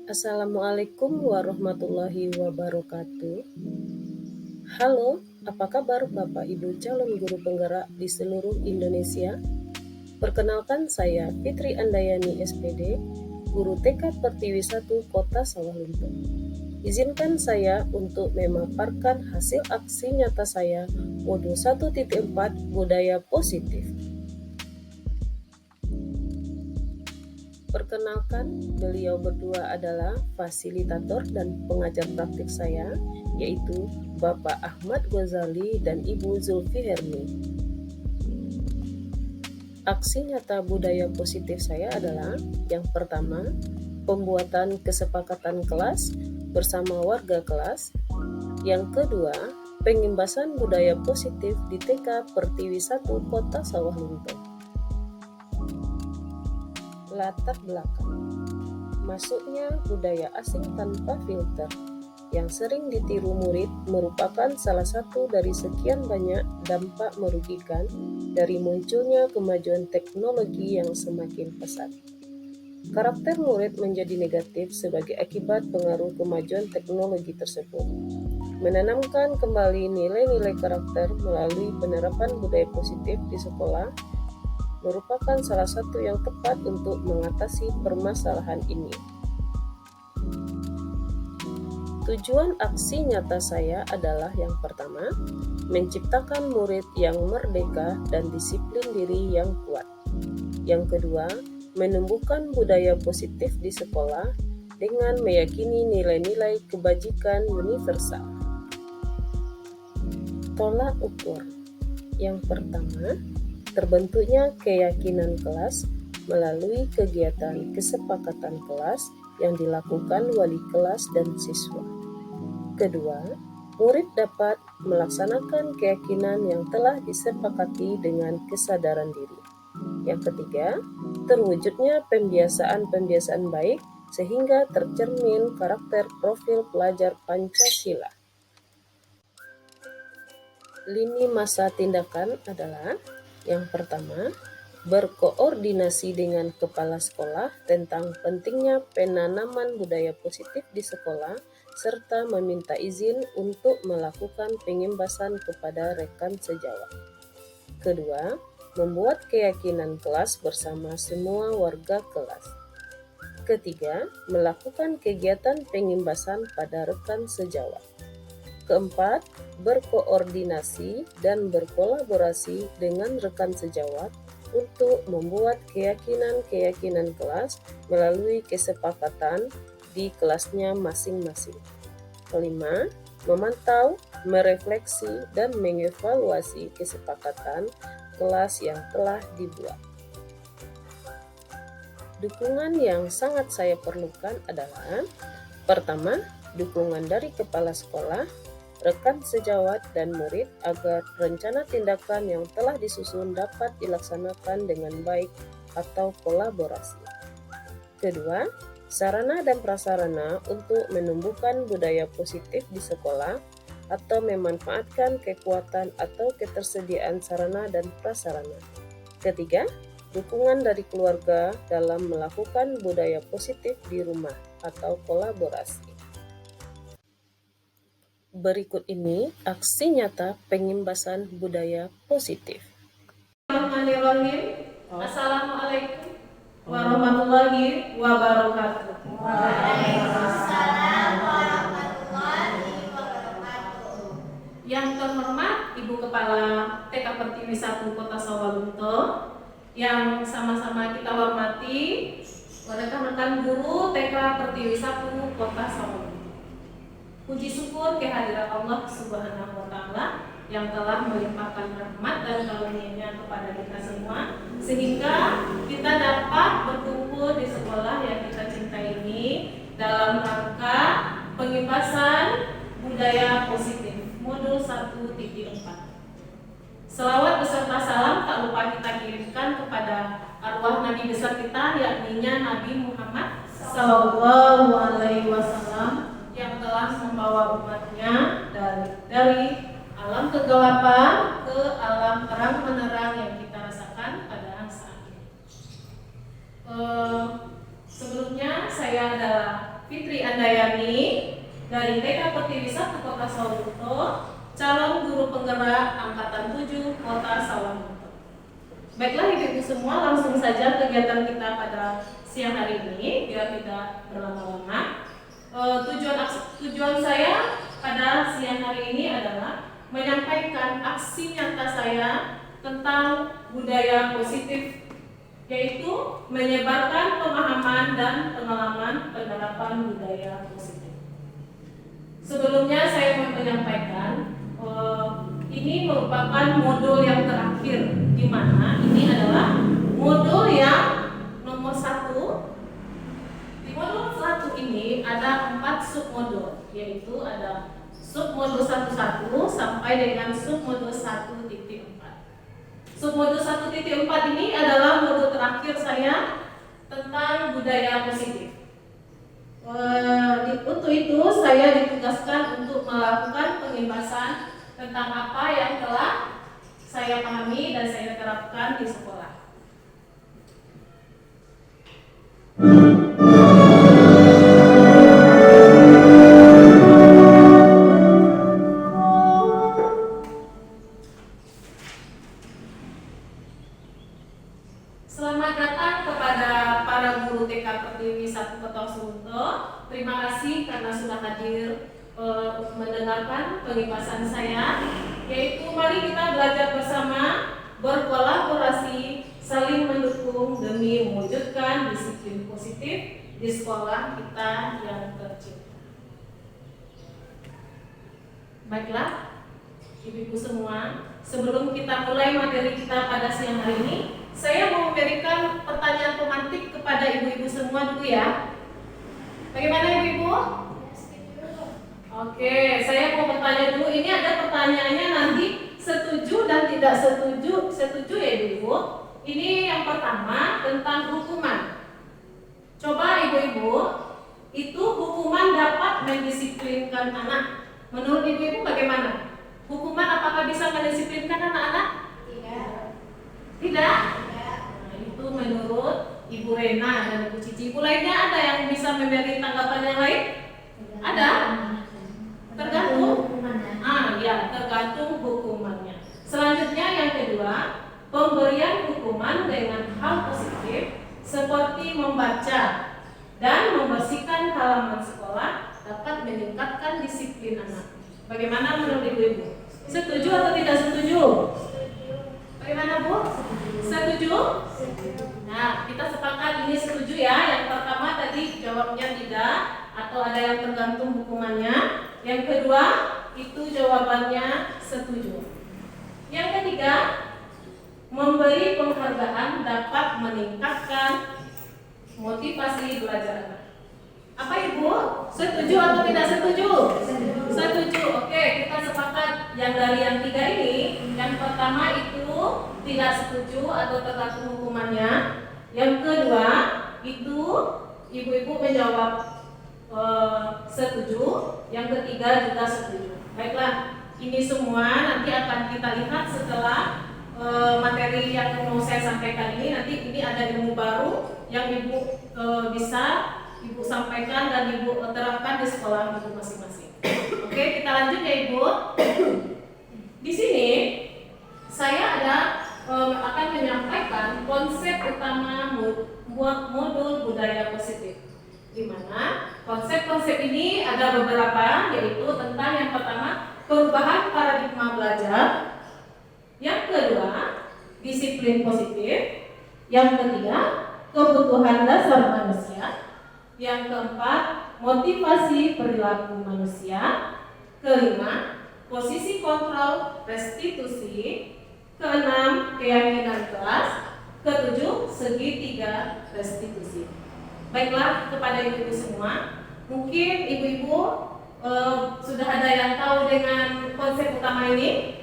Assalamualaikum warahmatullahi wabarakatuh. Halo, apa kabar Bapak Ibu calon guru penggerak di seluruh Indonesia? Perkenalkan saya Fitri Andayani SPD, Guru TK Pertiwi 1 Kota Sawalunto. Izinkan saya untuk memaparkan hasil aksi nyata saya modul 1.4 Budaya Positif. Perkenalkan, beliau berdua adalah fasilitator dan pengajar praktik saya, yaitu Bapak Ahmad Ghazali dan Ibu Zulfi Hermi. Aksi nyata budaya positif saya adalah yang pertama, pembuatan kesepakatan kelas bersama warga kelas. Yang kedua, pengimbasan budaya positif di TK Pertiwi 1 Kota Sawalunto. Latar belakang masuknya budaya asing tanpa filter yang sering ditiru murid merupakan salah satu dari sekian banyak dampak merugikan dari munculnya kemajuan teknologi yang semakin pesat. Karakter murid menjadi negatif sebagai akibat pengaruh kemajuan teknologi tersebut. Menanamkan kembali nilai-nilai karakter melalui penerapan budaya positif di sekolah merupakan salah satu yang tepat untuk mengatasi permasalahan ini. Tujuan aksi nyata saya adalah yang pertama, menciptakan murid yang merdeka dan disiplin diri yang kuat. Yang kedua, menumbuhkan budaya positif di sekolah dengan meyakini nilai-nilai kebajikan universal. Tolak ukur. Yang pertama, terbentuknya keyakinan kelas melalui kegiatan kesepakatan kelas yang dilakukan wali kelas dan siswa. Kedua, murid dapat melaksanakan keyakinan yang telah disepakati dengan kesadaran diri. Yang ketiga, terwujudnya pembiasaan-pembiasaan baik sehingga tercermin karakter profil pelajar Pancasila. Lini masa tindakan adalah yang pertama, berkoordinasi dengan kepala sekolah tentang pentingnya penanaman budaya positif di sekolah serta meminta izin untuk melakukan pengimbasan kepada rekan sejawat. Kedua, membuat keyakinan kelas bersama semua warga kelas. Ketiga, melakukan kegiatan pengimbasan pada rekan sejawat. Keempat, berkoordinasi dan berkolaborasi dengan rekan sejawat untuk membuat keyakinan-keyakinan kelas melalui kesepakatan di kelasnya masing-masing. Kelima, memantau, merefleksi, dan mengevaluasi kesepakatan kelas yang telah dibuat. Dukungan yang sangat saya perlukan adalah pertama, dukungan dari kepala sekolah, rekan sejawat, dan murid agar rencana tindakan yang telah disusun dapat dilaksanakan dengan baik atau kolaborasi. Kedua, sarana dan prasarana untuk menumbuhkan budaya positif di sekolah atau memanfaatkan kekuatan atau ketersediaan sarana dan prasarana. Ketiga, dukungan dari keluarga dalam melakukan budaya positif di rumah atau kolaborasi. Berikut ini aksi nyata pengimbasan budaya positif. Bismillahirrahmanirrahim. Assalamualaikum warahmatullahi wabarakatuh. Waalaikumsalam warahmatullahi wabarakatuh. Yang terhormat Ibu Kepala TK Pertiwi 1 Kota Sawalunto, yang sama-sama kita hormati rekan-rekan guru TK Pertiwi 1 Kota Sawalunto. Puji syukur kehadiran Allah Subhanahu wa Ta'ala yang telah melimpahkan rahmat dan karunia-Nya kepada kita semua, sehingga kita dapat berkumpul di sekolah yang kita cintai ini dalam rangka pengimbasan budaya positif modul 1.4. Selawat beserta salam tak lupa kita kirimkan kepada arwah Nabi besar kita, yakni Nabi Muhammad Sallallahu Alaihi Wasallam, yang telah membawa umatnya dari alam kegelapan ke alam terang menerang yang kita rasakan pada saat ini. Sebelumnya saya adalah Fitri Andayani dari TK Pertiwi 1 Kota Sawalunto, calon guru penggerak angkatan 7 Kota Sawalunto. Baiklah ibu-ibu semua, langsung saja kegiatan kita pada siang hari ini biar tidak berlama-lama. Tujuan saya pada siang hari ini adalah menyampaikan aksi nyata saya tentang budaya positif, yaitu menyebarkan pemahaman dan pengalaman penerapan budaya positif. Sebelumnya saya mau menyampaikan ini merupakan modul yang terakhir, di mana ini adalah modul yang nomor 1. Di modul 1 ini ada 4 submodul, yaitu ada submodul 1.1 sampai dengan submodul 1.4. Submodul 1.4 ini adalah modul terakhir saya tentang budaya positif. Untuk itu saya ditugaskan untuk melakukan pengembasan tentang apa yang telah saya pahami dan saya terapkan di sekolah. Selamat datang kepada para guru TK Pertiwi 1 Kota Sawalunto. Terima kasih karena sudah hadir mendengarkan penjelasan saya, yaitu mari kita belajar bersama, berkolaborasi, saling mendukung demi mewujudkan disiplin positif di sekolah kita yang tercinta. Baiklah, ibu-ibu semua, sebelum kita mulai materi kita pada siang hari ini, saya mau memberikan pertanyaan pemantik kepada ibu-ibu semua dulu ya. Bagaimana ibu-ibu? Oke, saya mau bertanya dulu. Ini ada pertanyaannya nanti setuju dan tidak setuju. Setuju ya ibu-ibu? Ini yang pertama tentang hukuman. Coba ibu-ibu, itu hukuman dapat mendisiplinkan anak. Menurut ibu-ibu bagaimana? Hukuman apakah bisa mendisiplinkan anak-anak? Tidak? Nah, itu menurut Ibu Rena dan Ibu Cici. Ibu lainnya ada yang bisa memberi tanggapan yang lain? Ada? Tergantung? Ya, tergantung hukumannya. Selanjutnya yang kedua, pemberian hukuman dengan hal positif seperti membaca dan membersihkan halaman sekolah dapat meningkatkan disiplin anak. Bagaimana menurut ibu-ibu? Setuju atau tidak setuju? Bagaimana Bu? Setuju? Nah, kita sepakat ini setuju ya. Yang pertama tadi jawabnya tidak atau ada yang tergantung hukumannya. Yang kedua itu jawabannya setuju. Yang ketiga, memberi penghargaan dapat meningkatkan motivasi belajar anak. Apa ibu? Setuju atau tidak setuju? Setuju. Oke, kita sepakat yang dari yang tiga ini. Yang pertama itu tidak setuju atau tergantung hukumannya. Yang kedua itu ibu-ibu menjawab setuju. Yang ketiga juga setuju. Baiklah, ini semua nanti akan kita lihat setelah materi yang mau saya sampaikan ini. Nanti ini ada ilmu baru yang ibu bisa ibu sampaikan dan ibu terapkan di sekolah ibu masing-masing. Oke, kita lanjut ya ibu. Di sini saya akan menyampaikan konsep utama modul budaya positif, di mana konsep-konsep ini ada beberapa, yaitu tentang yang pertama perubahan paradigma belajar, yang kedua disiplin positif, yang ketiga kebutuhan dasar manusia, yang keempat motivasi perilaku manusia, kelima posisi kontrol restitusi, keenam keyakinan kelas, ketujuh segitiga restitusi. Baiklah, kepada ibu-ibu semua, mungkin ibu-ibu sudah ada yang tahu dengan konsep utama ini?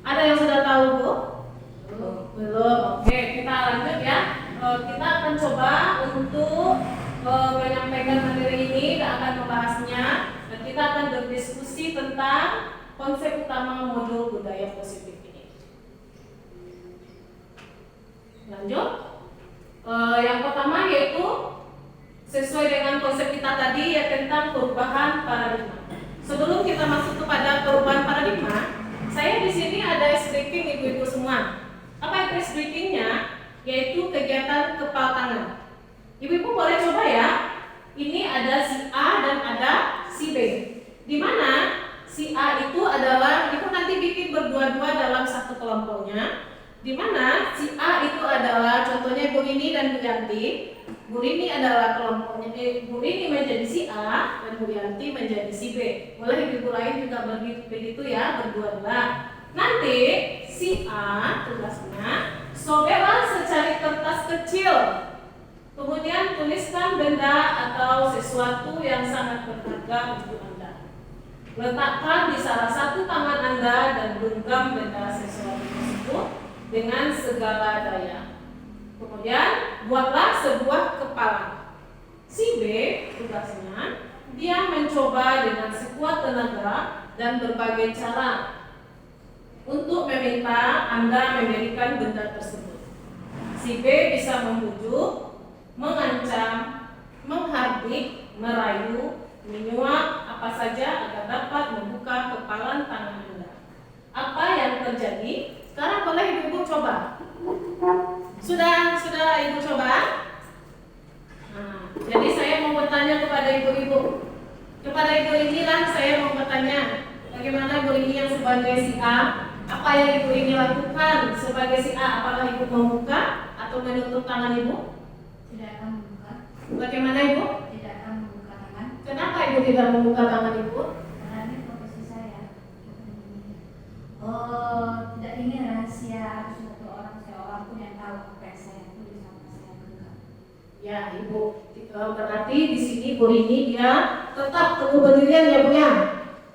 Ada yang sudah tahu Bu? Belum. Oke, kita lanjut ya. Kita akan coba untuk menyampaikan materi ini dan akan membahasnya, dan kita akan berdiskusi tentang konsep utama modul budaya positif ini. Lanjut. Yang pertama yaitu sesuai dengan konsep kita tadi ya tentang perubahan paradigma. Sebelum kita masuk kepada perubahan paradigma, saya di sini ada ice breaking ibu-ibu semua. Apa itu ice breakingnya? Yaitu kegiatan kepal tangan. Ibu-ibu boleh coba ya. Ini ada si A dan ada si B. Di mana si A itu adalah ibu nanti bikin berdua-dua dalam satu kelompoknya. Di mana si A itu adalah contohnya Bu Rini dan Bu Yanti. Bu Rini adalah kelompoknya, Bu Rini menjadi si A dan Bu Yanti menjadi si B. Boleh ibu lain juga begitu ya, berdua-dua. Nanti si A tugasnya sobeklah secari kertas kecil. Kemudian tuliskan benda atau sesuatu yang sangat berharga untuk Anda. Letakkan di salah satu tangan Anda dan genggam benda sesuatu tersebut dengan segala daya. Kemudian buatlah sebuah kepala. Si B tugasnya dia mencoba dengan sekuat tenaga dan berbagai cara untuk meminta Anda memberikan benda tersebut. Si B bisa membujuk, mengancam, menghardik, merayu, menyuap, apa saja agar dapat membuka kepalan tangan Anda. Apa yang terjadi? Sekarang boleh ibu coba. Sudah ibu coba? Nah, jadi saya mau bertanya kepada ibu-ibu. Kepada ibu inilah saya mau bertanya, bagaimana ibu ini yang sebagai si A? Apa yang ibu ini lakukan sebagai si A? Apakah ibu membuka atau menutup tangan ibu? Tidak akan membuka. Bagaimana ibu? Tidak akan membuka tangan. Kenapa ibu tidak membuka tangan ibu? Karena ini profesi saya. Oh, tidak ingin rahasia suatu orang, seorang pun yang tahu apa yang saya tulis sama saya genggam. Ya ibu, berarti di sini Bu Rini dia tetap teguh berdirian ya Bu ya.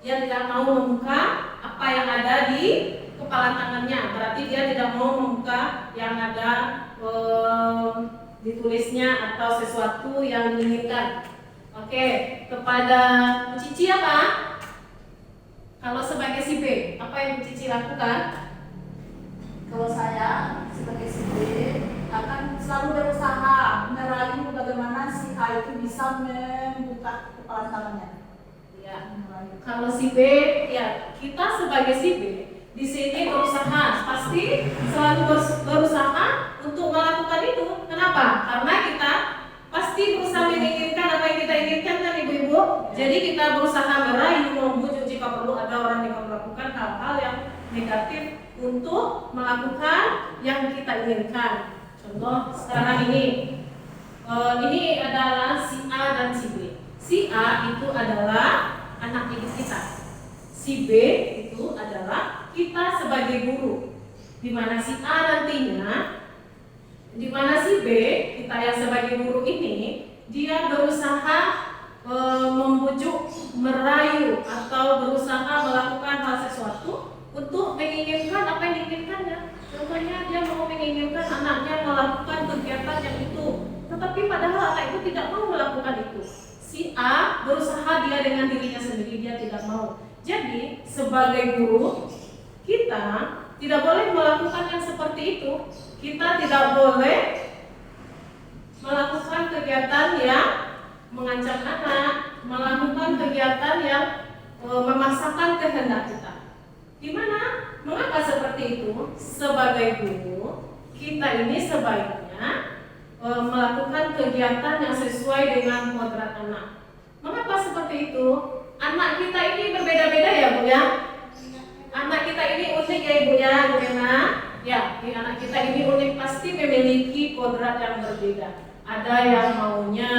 Dia tidak mau membuka apa yang ada di kepala tangannya. Berarti dia tidak mau membuka yang ada ditulisnya atau sesuatu yang diinginkan. Oke, kepada Bu Cici apa? Kalau sebagai si B, apa yang Bu Cici lakukan? Kalau saya sebagai si B akan selalu berusaha merayu bagaimana si A itu bisa membuka kepala tangannya. Ya. Merayu. Kalau si B, ya kita sebagai si B di sini berusaha, pasti selalu berusaha untuk melakukan itu. Kenapa? Karena kita pasti berusaha menginginkan apa yang kita inginkan kan ibu-ibu. Jadi kita berusaha merayu, membujuk jika perlu ada orang yang melakukan hal-hal yang negatif untuk melakukan yang kita inginkan. Contoh sekarang ini adalah si A dan si B. Si A itu adalah anak didik kita. Si B itu adalah kita sebagai guru. Di mana si A nantinya, di mana si B kita yang sebagai guru ini, dia berusaha membujuk, merayu atau berusaha melakukan hal sesuatu untuk menginginkan apa yang diinginkannya. Contohnya dia mau menginginkan anaknya melakukan kegiatan yang itu, tetapi padahal anak itu tidak mau melakukan itu. Si A berusaha dia dengan dirinya sendiri, dia tidak mau. Jadi sebagai guru kita tidak boleh melakukan yang seperti itu. Kita tidak boleh melakukan kegiatan yang mengancam anak, melakukan kegiatan yang memaksakan kehendak kita. Di mana? Mengapa seperti itu? Sebagai guru, kita ini sebaiknya melakukan kegiatan yang sesuai dengan kodrat anak. Mengapa seperti itu? Anak kita ini berbeda-beda ya Bu ya. Anak kita ini unik ya Ibu ya, Bu Ena. Ya, anak kita ini unik, pasti memiliki kodrat yang berbeda. Ada yang maunya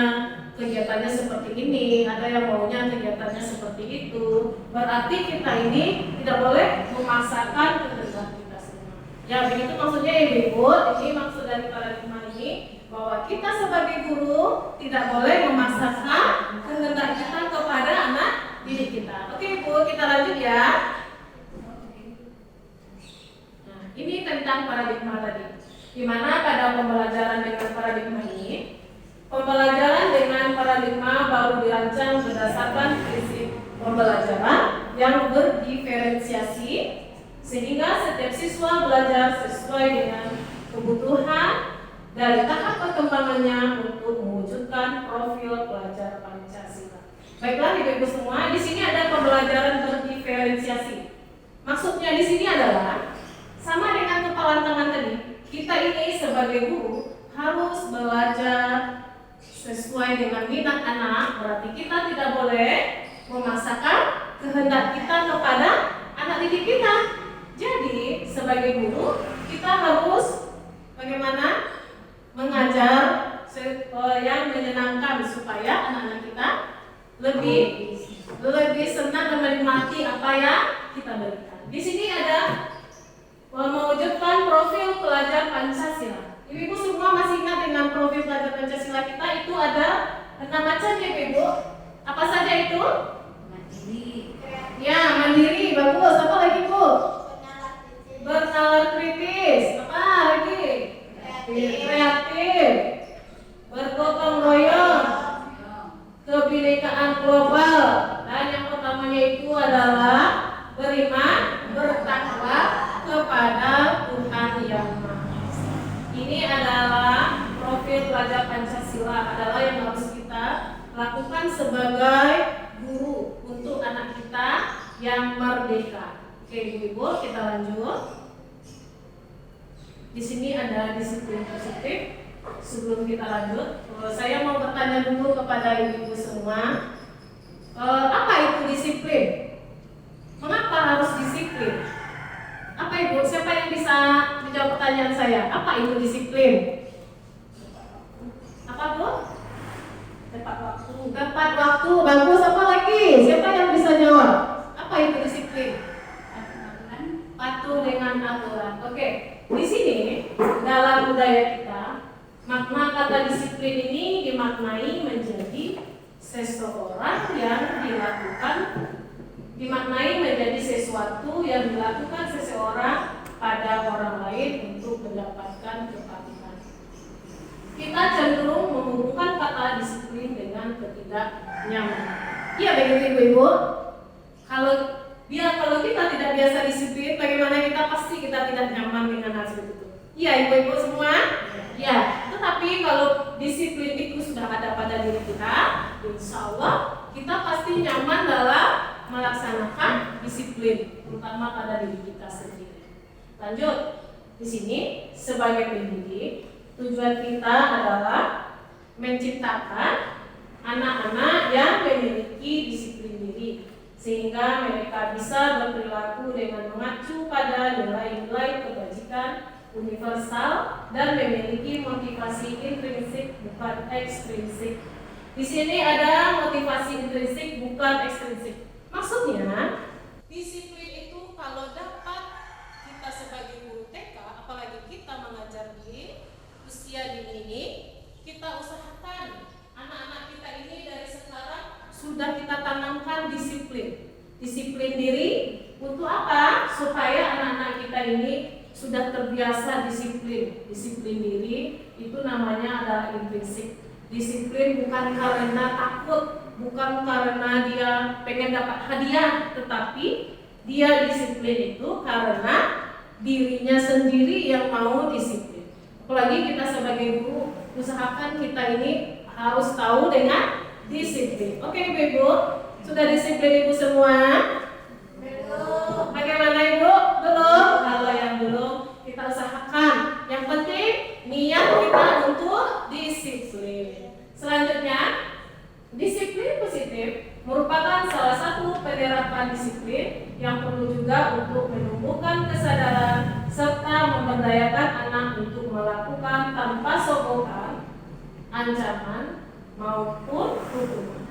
kegiatannya seperti ini, ada yang maunya kegiatannya seperti itu. Berarti kita ini tidak boleh memaksakan kehendak kita semua. Ya, begitu maksudnya Ibu. Ini maksud dari paradigma ini, bahwa kita sebagai guru tidak boleh memaksakan kehendak kita kepada anak didik kita. Oke Bu, kita lanjut ya. Nah, ini tentang paradigma tadi. Di mana pada pembelajaran dengan paradigma ini, pembelajaran dengan paradigma baru dirancang berdasarkan prinsip pembelajaran yang berdiferensiasi, sehingga setiap siswa belajar sesuai dengan kebutuhan dari tahap perkembangannya untuk mewujudkan profil Ibu-ibu semua, di sini ada pembelajaran berdiferensiasi. Maksudnya di sini adalah sama dengan kepalan tangan tadi. Kita ini sebagai guru harus belajar sesuai dengan minat anak. Berarti kita tidak boleh memaksakan kehendak kita kepada anak didik kita. Jadi sebagai guru kita harus bagaimana mengajar yang menyenangkan supaya anak-anak kita lebih senang dan menikmati apa yang kita berikan. Di sini ada mewujudkan profil pelajar Pancasila. Ibu-ibu semua masih ingat dengan profil pelajar Pancasila kita itu ada 6 macam ya Ibu. Apa saja itu? Mandiri. Ya, mandiri, bagus. Apa lagi Bu? Bernalar kritis. Apa lagi? Kreatif. Bergotong royong. Kebinekaan global. Dan yang pertamanya itu adalah beriman, bertakwa kepada Tuhan Yang Maha Esa. Ini adalah profil pelajar Pancasila, adalah yang harus kita lakukan sebagai guru untuk anak kita yang merdeka. Oke, Ibu-ibu, kita lanjut. Di sini ada disiplin positif. Sebelum kita lanjut, saya mau bertanya dulu kepada ibu-ibu semua, apa itu disiplin? Mengapa harus disiplin? Apa Ibu? Siapa yang bisa menjawab pertanyaan saya? Apa itu disiplin? Apa Bu? Tepat waktu. Tepat waktu. Bagus. Apa lagi? Siapa yang bisa jawab? Apa itu disiplin? Patuh dengan aturan. Oke. Di sini dalam budaya kita, makna kata disiplin ini dimaknai menjadi seseorang yang dimaknai menjadi sesuatu yang dilakukan seseorang pada orang lain untuk mendapatkan kepatuhan. Kita cenderung menghubungkan kata disiplin dengan ketidaknyamanan. Iya begitu Ibu-ibu. Kalau kita tidak biasa disiplin, bagaimana pasti kita tidak nyaman dengan hal seperti itu. Iya Ibu-ibu semua? Ya. Tetapi kalau disiplin itu sudah ada pada diri kita, insya Allah kita pasti nyaman dalam melaksanakan disiplin, terutama pada diri kita sendiri. Lanjut. Di sini sebagai pendidik, tujuan kita adalah menciptakan anak-anak yang memiliki disiplin diri, sehingga mereka bisa berperilaku dengan mengacu pada nilai-nilai kebajikan universal dan memiliki motivasi intrinsik bukan ekstrinsik. Di sini ada motivasi intrinsik bukan ekstrinsik. Maksudnya, disiplin itu kalau dapat kita sebagai guru TK, apalagi kita mengajar di usia dini ini, kita usahakan anak-anak kita ini dari sekarang sudah kita tanamkan disiplin. Disiplin diri untuk apa? Supaya anak-anak kita ini sudah terbiasa disiplin. Disiplin diri itu namanya adalah intrinsik. Disiplin bukan karena takut, bukan karena dia pengen dapat hadiah, tetapi dia disiplin itu karena dirinya sendiri yang mau disiplin. Apalagi kita sebagai guru, usahakan kita ini harus tahu dengan disiplin. Oke Ibu-ibu, sudah disiplin Ibu semua? Belum. Bagaimana Ibu? Belum? Kalau yang belum, kita usahakan. Yang penting niat kita untuk disiplin. Selanjutnya, disiplin positif merupakan salah satu penerapan disiplin yang perlu juga untuk menumbuhkan kesadaran serta memberdayakan anak untuk melakukan tanpa sokongan, ancaman maupun hukuman.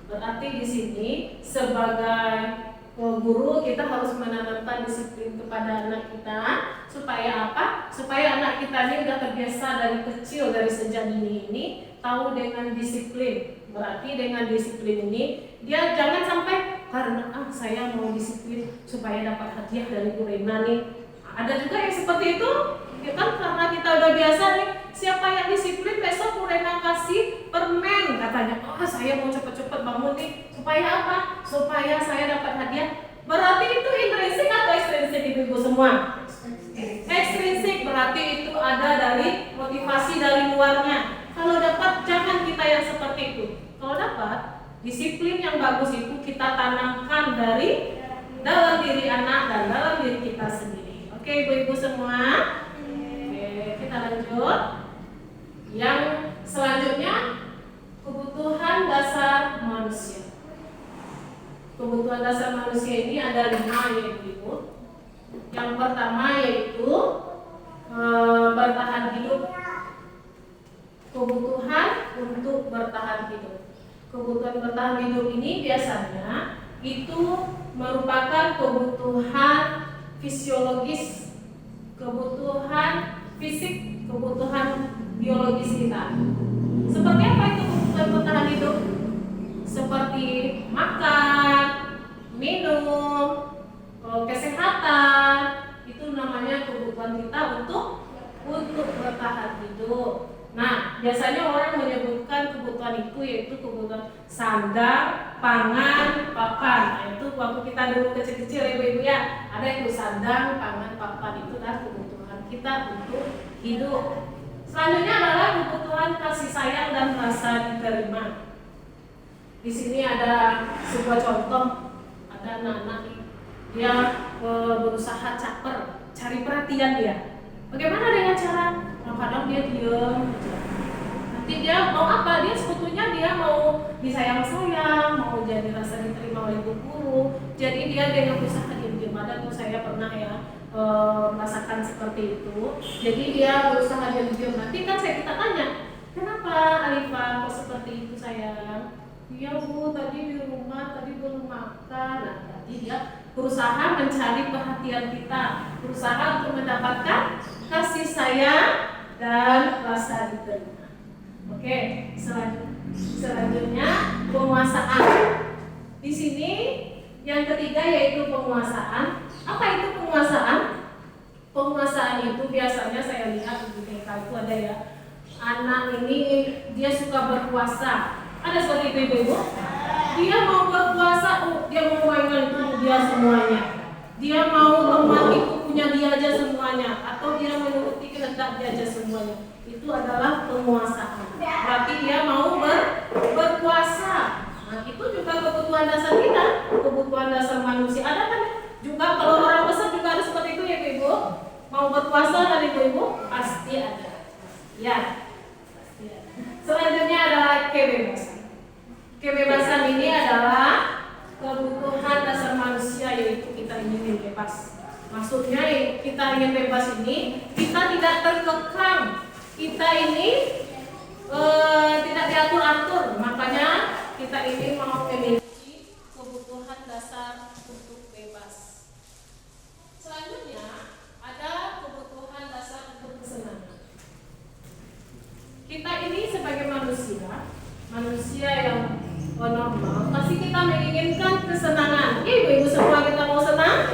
Berarti di sini sebagai guru kita harus menanamkan disiplin kepada anak kita supaya apa? Supaya anak kita ini sudah terbiasa dari kecil, dari sejak dini ini tahu dengan disiplin. Berarti dengan disiplin ini dia jangan sampai karena saya mau disiplin supaya dapat hadiah dari Bu Rena nih. Ada juga yang seperti itu, ya kan, karena kita udah biasa nih, siapa yang disiplin besok Bu Rena kasih permen katanya. Saya mau cepet-cepet bangun nih supaya apa? Supaya saya dapat hadiah. Berarti itu intrinsik atau ekstrinsik Ibu semua? Ekstrinsik, berarti itu ada dari motivasi dari luarnya. Kalau dapat jangan kita yang seperti itu. Kalau dapat Disiplin yang bagus itu kita tanamkan dari dalam diri anak dan dalam diri kita sendiri. Oke, ibu-ibu semua. Oke, kita lanjut. Yang selanjutnya, kebutuhan dasar manusia. Kebutuhan dasar manusia ini ada 5 ya ibu. Yang pertama yaitu bertahan hidup. Kebutuhan untuk bertahan hidup. Kebutuhan bertahan hidup ini biasanya itu merupakan kebutuhan fisiologis, kebutuhan fisik, kebutuhan biologis kita. Seperti apa itu kebutuhan bertahan hidup? Seperti makan, minum, kesehatan, itu namanya kebutuhan kita untuk bertahan hidup. Nah, biasanya orang menyebutkan kebutuhan itu yaitu kebutuhan sandang, pangan, papan. Nah, itu waktu kita dulu kecil-kecil ya ibu-ibu ya, ada itu sandang, pangan, papan, itu adalah kebutuhan kita untuk hidup. Selanjutnya adalah kebutuhan kasih sayang dan rasa diterima. Di sini ada sebuah contoh, ada anak-anak dia berusaha caper, cari perhatian dia. Bagaimana dengan cara? Kadang dia diam aja. Nanti dia mau apa? Dia sebetulnya dia mau disayang-sayang, mau jadi rasa diterima oleh guru. Jadi dia dengan usaha diam-diam. Ada tuh saya pernah ya merasakan seperti itu. Jadi dia berusaha diam-diam. Nanti kan kita tanya, kenapa Alifah kok seperti itu sayang? Iya bu, tadi di rumah tadi belum makan. Nah, tadi dia berusaha mencari perhatian kita, berusaha untuk mendapatkan kasih sayang dan rasa diterima. Oke, selanjutnya penguasaan. Di sini yang ketiga yaitu penguasaan. Apa itu penguasaan? Penguasaan itu biasanya saya lihat di TK itu ada ya, anak ini dia suka berkuasa. Ada seperti itu ibu-ibu? Dia mau berkuasa, dia mau mainkan itu dia semuanya. Dia mau tempat itu punya dia aja semuanya, atau dia menuruti kehendak dia aja semuanya. Itu adalah penguasaan. Berarti dia mau berkuasa. Nah, itu juga kebutuhan dasar kita, kebutuhan dasar manusia. Ada kan juga kalau orang besar juga ada seperti itu ya ibu. Mau berkuasa dan ibu-ibu pasti ada. Ya, pasti ada. Selanjutnya adalah kebebasan. Kebebasan ini adalah kebutuhan dasar manusia, yaitu kita ingin bebas. Maksudnya kita ingin bebas ini kita tidak terkekang, kita ini tidak diatur-atur. Makanya kita ini mau memiliki kebutuhan dasar untuk bebas. Selanjutnya ada kebutuhan dasar untuk kesenangan. Kita ini sebagai manusia yang normal, pasti kita menginginkan kesenangan. Ibu-ibu semua kita mau senang?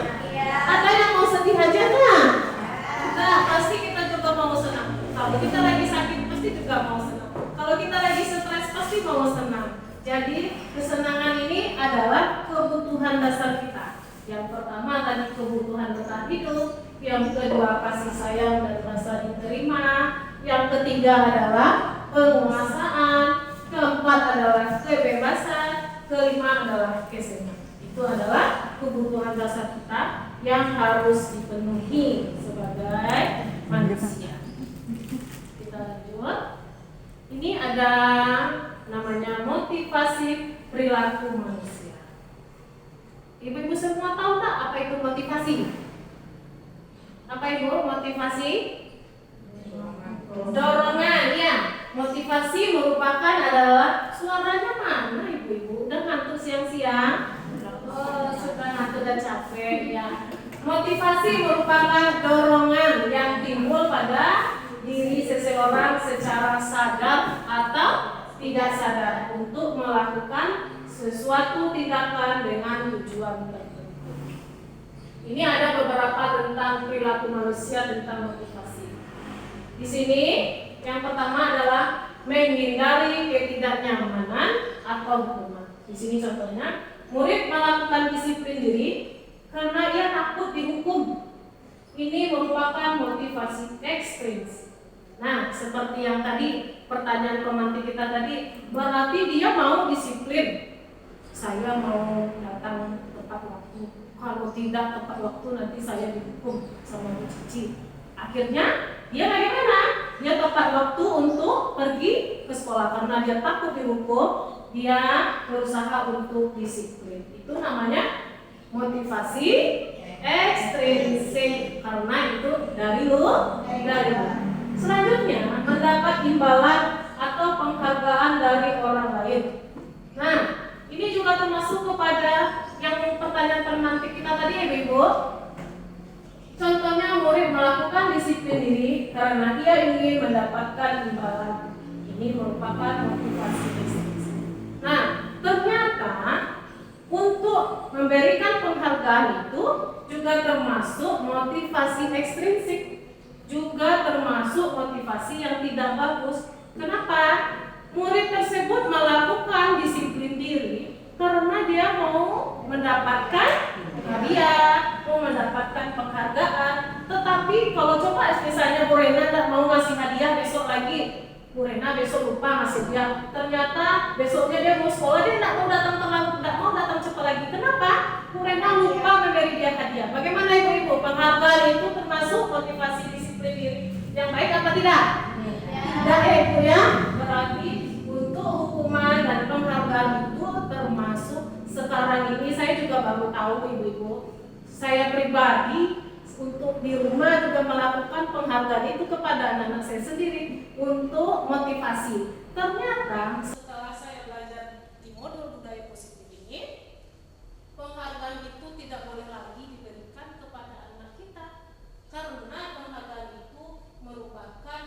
Ada yang mau sedih aja kan? Nah, pasti kita juga mau senang. Kalau kita lagi sakit pasti juga mau senang. Kalau kita lagi stres pasti mau senang. Jadi kesenangan ini adalah kebutuhan dasar kita. Yang pertama tadi kebutuhan bertahan hidup, yang kedua kasih sayang dan rasa diterima, yang ketiga adalah penguasaan, keempat adalah kebebasan, kelima adalah kesenangan. Itu adalah kebutuhan dasar kita yang harus dipenuhi sebagai manusia. Kita lanjut. Ini ada namanya motivasi perilaku manusia. Ibu-ibu semua tahu tak apa itu motivasi? Apa ibu motivasi? Dorongan, ya. Motivasi merupakan adalah suaranya mana ibu-ibu? Udah ngantuk siang-siang? Suka ngantuk dan capek ya. Motivasi merupakan dorongan yang timbul pada diri seseorang secara sadar atau tidak sadar untuk melakukan sesuatu tindakan dengan tujuan tertentu. Ini ada beberapa tentang perilaku manusia tentang motivasi. Di sini yang pertama adalah menghindari ketidaknyamanan atau hukuman. Di sini contohnya, murid melakukan disiplin diri karena ia takut dihukum. Ini merupakan motivasi ekstrim. Nah, seperti yang tadi pertanyaan pemantik kita tadi, berarti dia mau disiplin saya mau datang tepat waktu. Kalau tidak tepat waktu nanti saya dihukum sama Bu Cici. Akhirnya dia bagaimana? Dia tepat waktu untuk pergi ke sekolah karena dia takut dihukum. Dia berusaha untuk disiplin. Itu namanya motivasi ekstrinsik karena itu dari lu. Selanjutnya mendapat imbalan atau penghargaan dari orang lain. Nah, ini juga termasuk kepada yang pertanyaan pemantik kita tadi ya Ibu. Contohnya murid melakukan disiplin diri karena ia ingin mendapatkan imbalan. Ini merupakan motivasi ekstrinsik. Nah, ternyata untuk memberikan penghargaan itu juga termasuk motivasi ekstrinsik, juga termasuk motivasi yang tidak bagus. Kenapa? Murid tersebut melakukan disiplin diri karena dia mau mendapatkan hadiah, mau mendapatkan penghargaan. Tetapi kalau coba misalnya Bu Rena tidak mau ngasih hadiah besok lagi, Bu Rena besok lupa ngasih dia. Ternyata besoknya dia mau sekolah, dia tidak mau datang cepat lagi. Kenapa? Bu Rena lupa memberi dia hadiah. Bagaimana Ibu-ibu? Penghargaan itu termasuk motivasi disiplin diri yang baik apa tidak? Tidak ya Ibu ya. Berarti untuk hukuman dan penghargaan itu termasuk sekarang ini saya juga baru tahu Ibu-ibu. Saya pribadi untuk di rumah juga melakukan penghargaan itu kepada anak-anak saya sendiri untuk motivasi. Ternyata setelah saya belajar di modul budaya positif ini, penghargaan itu tidak boleh lagi diberikan kepada anak kita karena penghargaan itu merupakan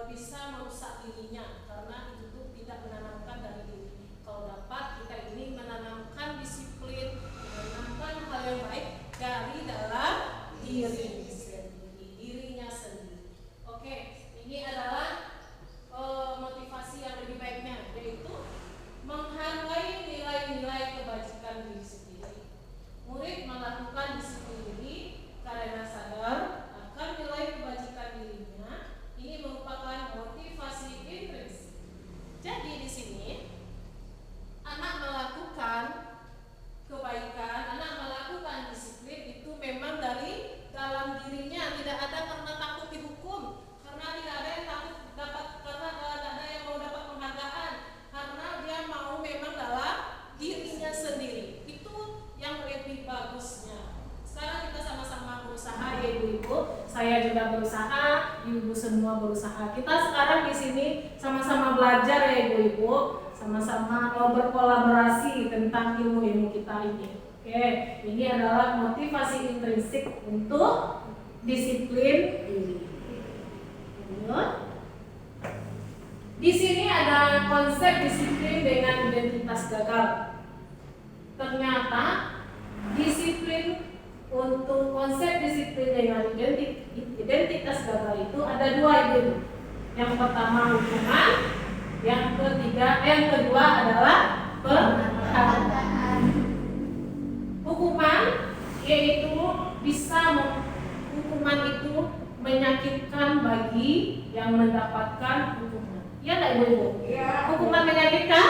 bisa merusak dirinya karena itu tidak menanamkan dari diri. Kalau dapat kita ini menanamkan disiplin, menanamkan hal yang baik dari dalam dirinya sendiri. Oke, ini adalah motivasi yang lebih baiknya, yaitu menghargai nilai-nilai kebajikan diri sendiri. Murid melakukan disiplin diri karena sadar akan nilai kebajikan dirinya. Ini merupakan motivasi intrinsik. Jadi di sini anak melakukan kebaikan, anak melakukan disiplin itu memang dari dalam dirinya, tidak ada karena takut dihukum, karena tidak ada yang takut dapat, karena tidak ada yang mau dapat penghargaan, karena dia mau memang dalam dirinya sendiri. Itu yang lebih bagusnya. Sekarang kita sama-sama berusaha ya Ibu-ibu. Saya juga berusaha, Ibu semua berusaha. Kita sekarang di sini sama-sama belajar ya Ibu-ibu, sama-sama berkolaborasi tentang ilmu-ilmu kita ini. Oke, ini adalah motivasi intrinsik untuk disiplin diri. Di sini ada konsep disiplin dengan identitas gagal. Ternyata disiplin untuk konsep disiplin dengan identitas gagal itu ada dua Ibu. Yang pertama hukuman, yang kedua adalah penghargaan. Hukuman yaitu hukuman itu menyakitkan bagi yang mendapatkan hukuman. Ya enggak Ibu? Ya. Hukuman menyakitkan?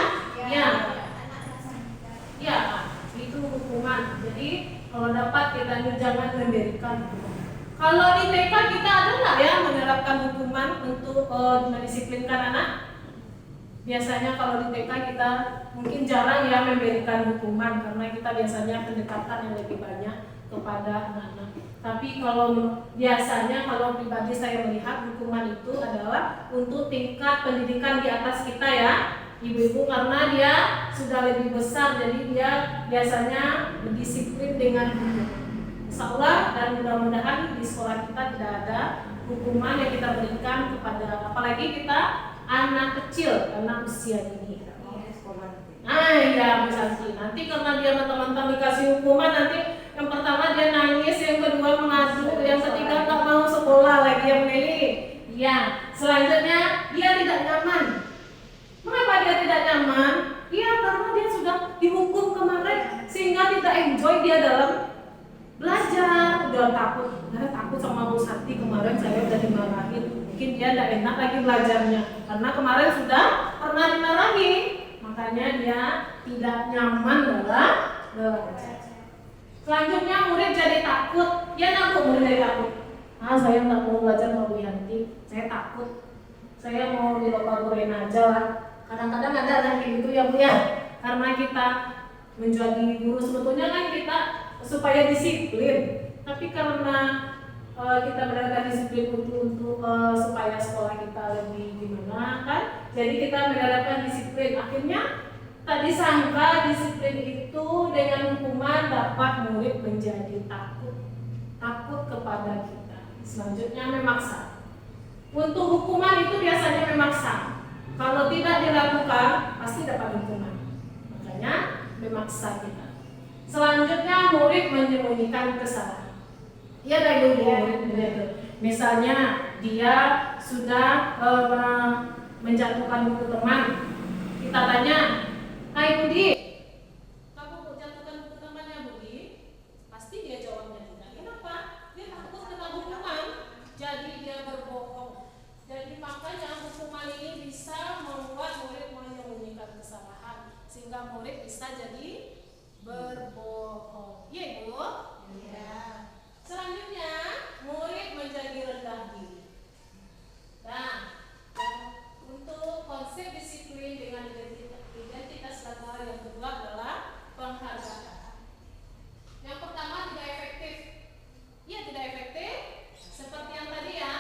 Ya. Ya, itu hukuman. Jadi kalau dapat kita jangan memberikan hukuman. Kalau di TK kita ada nggak ya menerapkan hukuman untuk mendisiplinkan anak? Biasanya kalau di TK kita mungkin jarang ya memberikan hukuman karena kita biasanya pendekatan yang lebih banyak kepada anak-anak. Tapi kalau biasanya kalau pribadi saya melihat hukuman itu adalah untuk tingkat pendidikan di atas kita ya Ibu-ibu, karena dia sudah lebih besar jadi dia biasanya berdisiplin dengan hukum. Insya Allah dan mudah-mudahan di sekolah kita tidak ada hukuman yang kita berikan kepada apalagi kita anak kecil, anak usia dini. Nah iya Bu Santi, nanti karena dia teman-teman dikasih hukuman nanti yang pertama dia nangis, yang kedua mengadu, yang ketiga tak mau sekolah lagi yang Meli. Ya, selanjutnya dia tidak nyaman. Mengapa dia tidak nyaman? Iya karena dia sudah dihukum kemarin sehingga tidak enjoy dia dalam belajar, udah takut sama Bu Santi kemarin saya udah dimarahin, mungkin dia tidak enak lagi belajarnya karena kemarin sudah pernah dimarahin. makanya dia tidak nyaman dalam belajar. Selanjutnya murid jadi takut. Ya takut murid jadi takut. Saya nggak mau belajar sama Bu Yanti, saya takut. Saya mau di lokal kuren aja lah. Kadang-kadang ada yang kayak gitu ya Bu ya. Karena kita menjadi guru sebetulnya kan kita supaya disiplin. Tapi karena kita berada disiplin untuk supaya sekolah kita lebih gimana kan, jadi kita menerapkan disiplin. Akhirnya tak disangka disiplin itu dengan hukuman dapat murid menjadi takut kepada kita. Selanjutnya memaksa. Untuk hukuman itu biasanya memaksa. Kalau tidak dilakukan pasti dapat hukuman. Makanya memaksa kita. Selanjutnya murid menyembunyikan kesalahan. Iya dari murid. Misalnya dia sudah menjatuhkan buku teman. Kita tanya, "Hai Budi, kamu menjatuhkan buku temannya Budi?" Pasti dia jawabnya tidak. Kenapa? Dia takut kena hukuman. Jadi dia berbohong. Jadi makanya hukuman ini bisa membuat murid menyembunyikan kesalahan sehingga murid bisa jadi berbohong. Iya Ibu? Iya. Selanjutnya murid menjadi rendah diri. Nah, untuk konsep disiplin dengan identitas negara yang kedua adalah penghargaan. Yang pertama tidak efektif. Iya tidak efektif. Seperti yang tadi ya,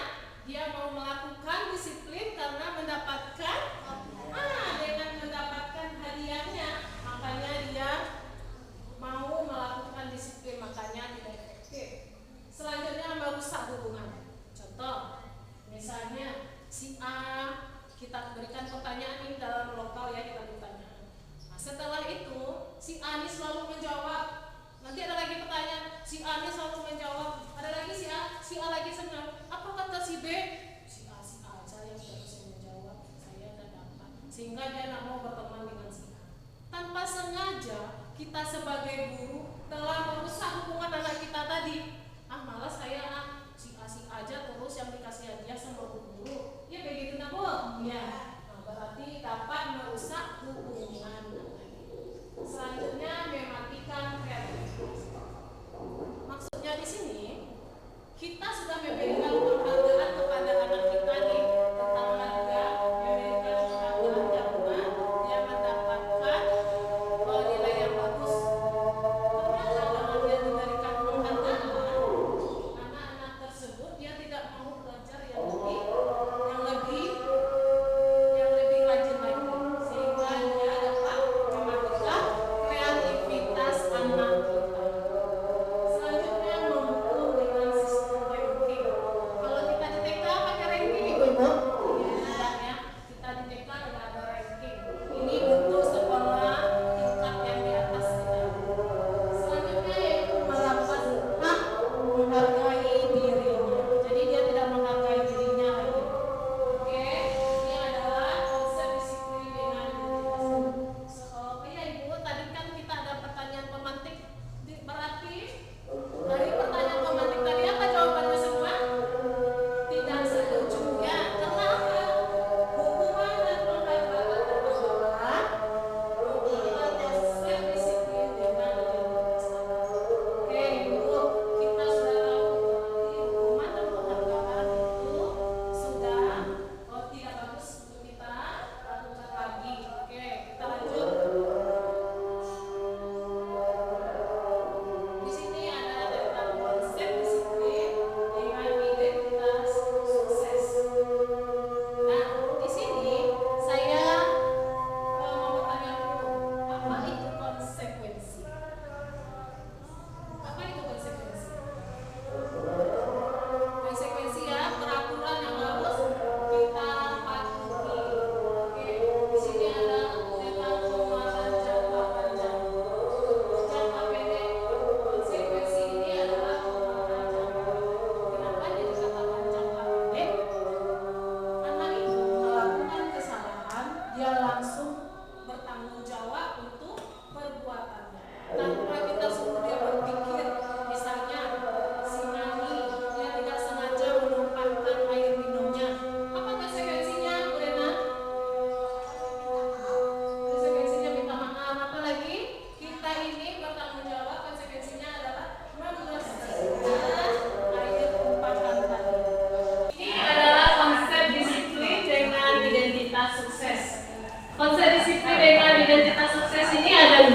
dia mau melakukan disiplin karena mendapatkan dengan mendapatkan hadiahnya, makanya dia mau melakukan disiplin, makanya tidak efektif. Selanjutnya merusak hubungan. Contoh, misalnya si A, kita berikan pertanyaan ini dalam lokal ya, kita bertanya. Nah, setelah itu si A ini selalu menjawab. Nanti ada lagi pertanyaan, si A ini selalu menjawab. Ada lagi si A lagi senang. Apa kata si B? Si A aja yang terus menjawab. Saya tidak dapat. Sehingga dia tidak mau berteman dengan si A. Tanpa sengaja kita sebagai guru telah merusak hubungan anak kita tadi. Malah saya si A aja terus yang dikasih hadiah sama guru. Ya begitu nak Bu? Ya. Nah, berarti dapat merusak hubungan. Selanjutnya mematikan kreativitas. Maksudnya di sini kita sudah memberikan penghargaan kepada anak kita nih tentang harga, memberikan penghargaan karena dia mendapatkan nilai yang bagus. Ternyata dengan dia diberikan penghargaan, anak-anak tersebut dia tidak mau belajar yang lebih rajin lagi, sehingga dia dapat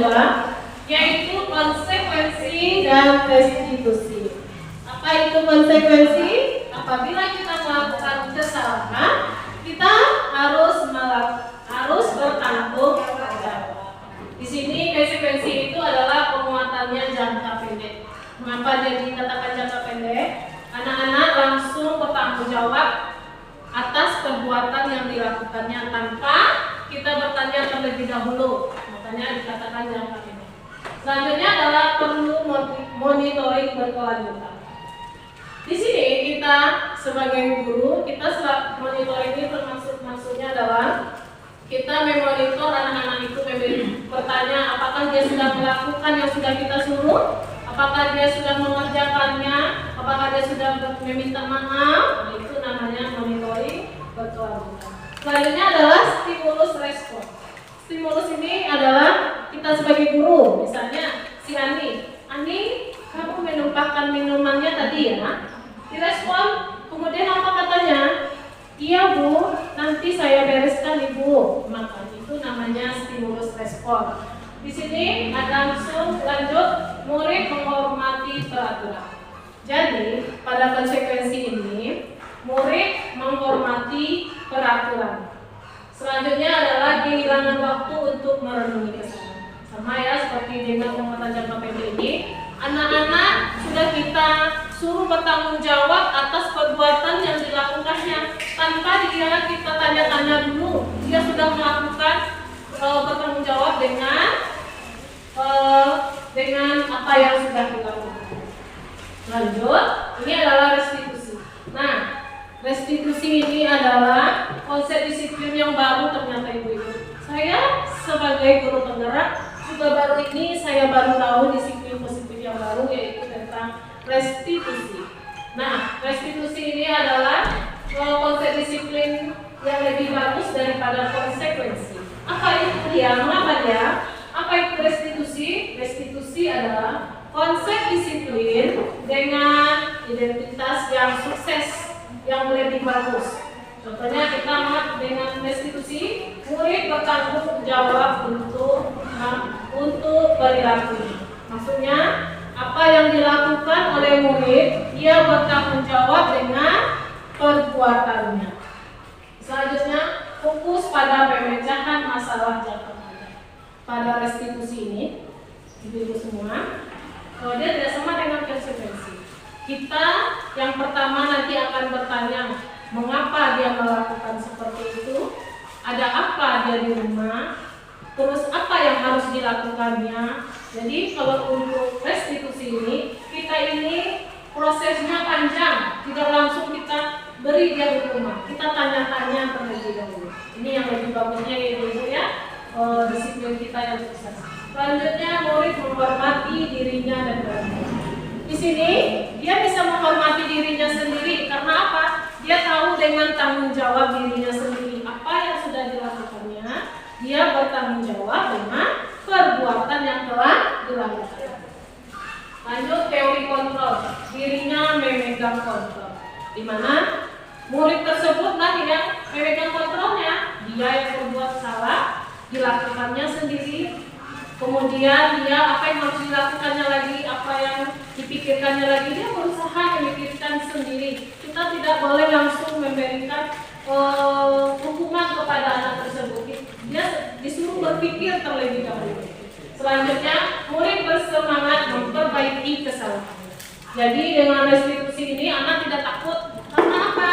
kedua, yaitu konsekuensi dan restitusi. Apa itu konsekuensi? Apabila kita melakukan kesalahan, kita harus bertanggung jawab. Di sini konsekuensi itu adalah penguatannya jangka pendek. Mengapa dia dikatakan jangka pendek? Anak-anak langsung bertanggung jawab atas perbuatan yang dilakukannya tanpa kita bertanya terlebih dahulu. Makanya dikatakan jangka pendek. Selanjutnya adalah perlu monitoring berkelanjutan. Di sini kita sebagai guru, kita monitoring ini maksudnya adalah kita memonitor anak-anak itu, bertanya apakah dia sudah melakukan yang sudah kita suruh, apakah dia sudah mengerjakannya, apakah dia sudah meminta maaf. Itu namanya monitoring berkelanjutan. Selanjutnya adalah stimulus respon. Stimulus ini adalah kita sebagai guru, misalnya si Ani, kamu menumpahkan minumannya tadi ya, direspon, kemudian apa katanya? Iya Bu, nanti saya bereskan Ibu. Maka itu namanya stimulus respon. Di sini ada langsung lanjut, murid menghormati peraturan. Jadi pada konsekuensi ini, murid menghormati peraturan. Selanjutnya adalah kehilangan waktu untuk merenungi kesalahan. Sama ya seperti dengan penguatan jangka pendek ini, anak-anak sudah kita suruh bertanggung jawab atas perbuatan yang dilakukannya tanpa dia kita tanya-tanya dulu. Dia sudah melakukan bertanggung jawab dengan apa yang sudah dilakukan. Lanjut, ini adalah restitusi. Nah, restitusi ini adalah konsep disiplin yang baru ternyata ibu-ibu. Saya sebagai guru penggerak juga baru tahu disiplin positif yang baru, yaitu tentang restitusi. Nah, restitusi ini adalah konsep disiplin yang lebih bagus daripada konsekuensi. Apa itu dia? Mengapa dia? Apa itu restitusi? Restitusi adalah konsep disiplin dengan identitas yang sukses, yang lebih bagus. Contohnya kita dengan restitusi, murid bertanggung jawab untuk perilakunya. Maksudnya apa yang dilakukan oleh murid, dia bertanggung jawab dengan perbuatannya. Selanjutnya, fokus pada pemecahan masalah jangka panjang. Pada restitusi ini, ibu-ibu semua, dia tidak sama dengan konsekuensi. Kita yang pertama nanti akan bertanya, mengapa dia melakukan seperti itu? Ada apa dia di rumah? Terus apa yang harus dilakukannya? Jadi kalau untuk restitusi ini, kita ini prosesnya panjang, tidak langsung kita beri dia hukuman. Kita tanya-tanya terlebih dahulu. Ini yang lebih bagusnya ibu-ibu ya, disiplin kita yang sukses. Selanjutnya murid menghormati dirinya dan orang. Di sini dia bisa menghormati dirinya sendiri karena apa? Dia tahu dengan tanggung jawab dirinya sendiri apa yang sudah dilakukannya. Dia bertanggung jawab dengan perbuatan yang telah dilakukan. Lanjut teori kontrol. Dirinya memegang kontrol. Di mana murid tersebut nanti yang memegang kontrolnya, dia yang berbuat salah, dilakukannya sendiri. Kemudian dia apa yang harus dilakukannya lagi, apa yang dipikirkannya lagi, dia berusaha memikirkan sendiri. Kita tidak boleh langsung memberikan hukuman kepada anak tersebut. Dia disuruh berpikir terlebih dahulu. Selanjutnya, murid bersemangat memperbaiki kesalahan. Jadi dengan restitusi ini anak tidak takut. Karena apa?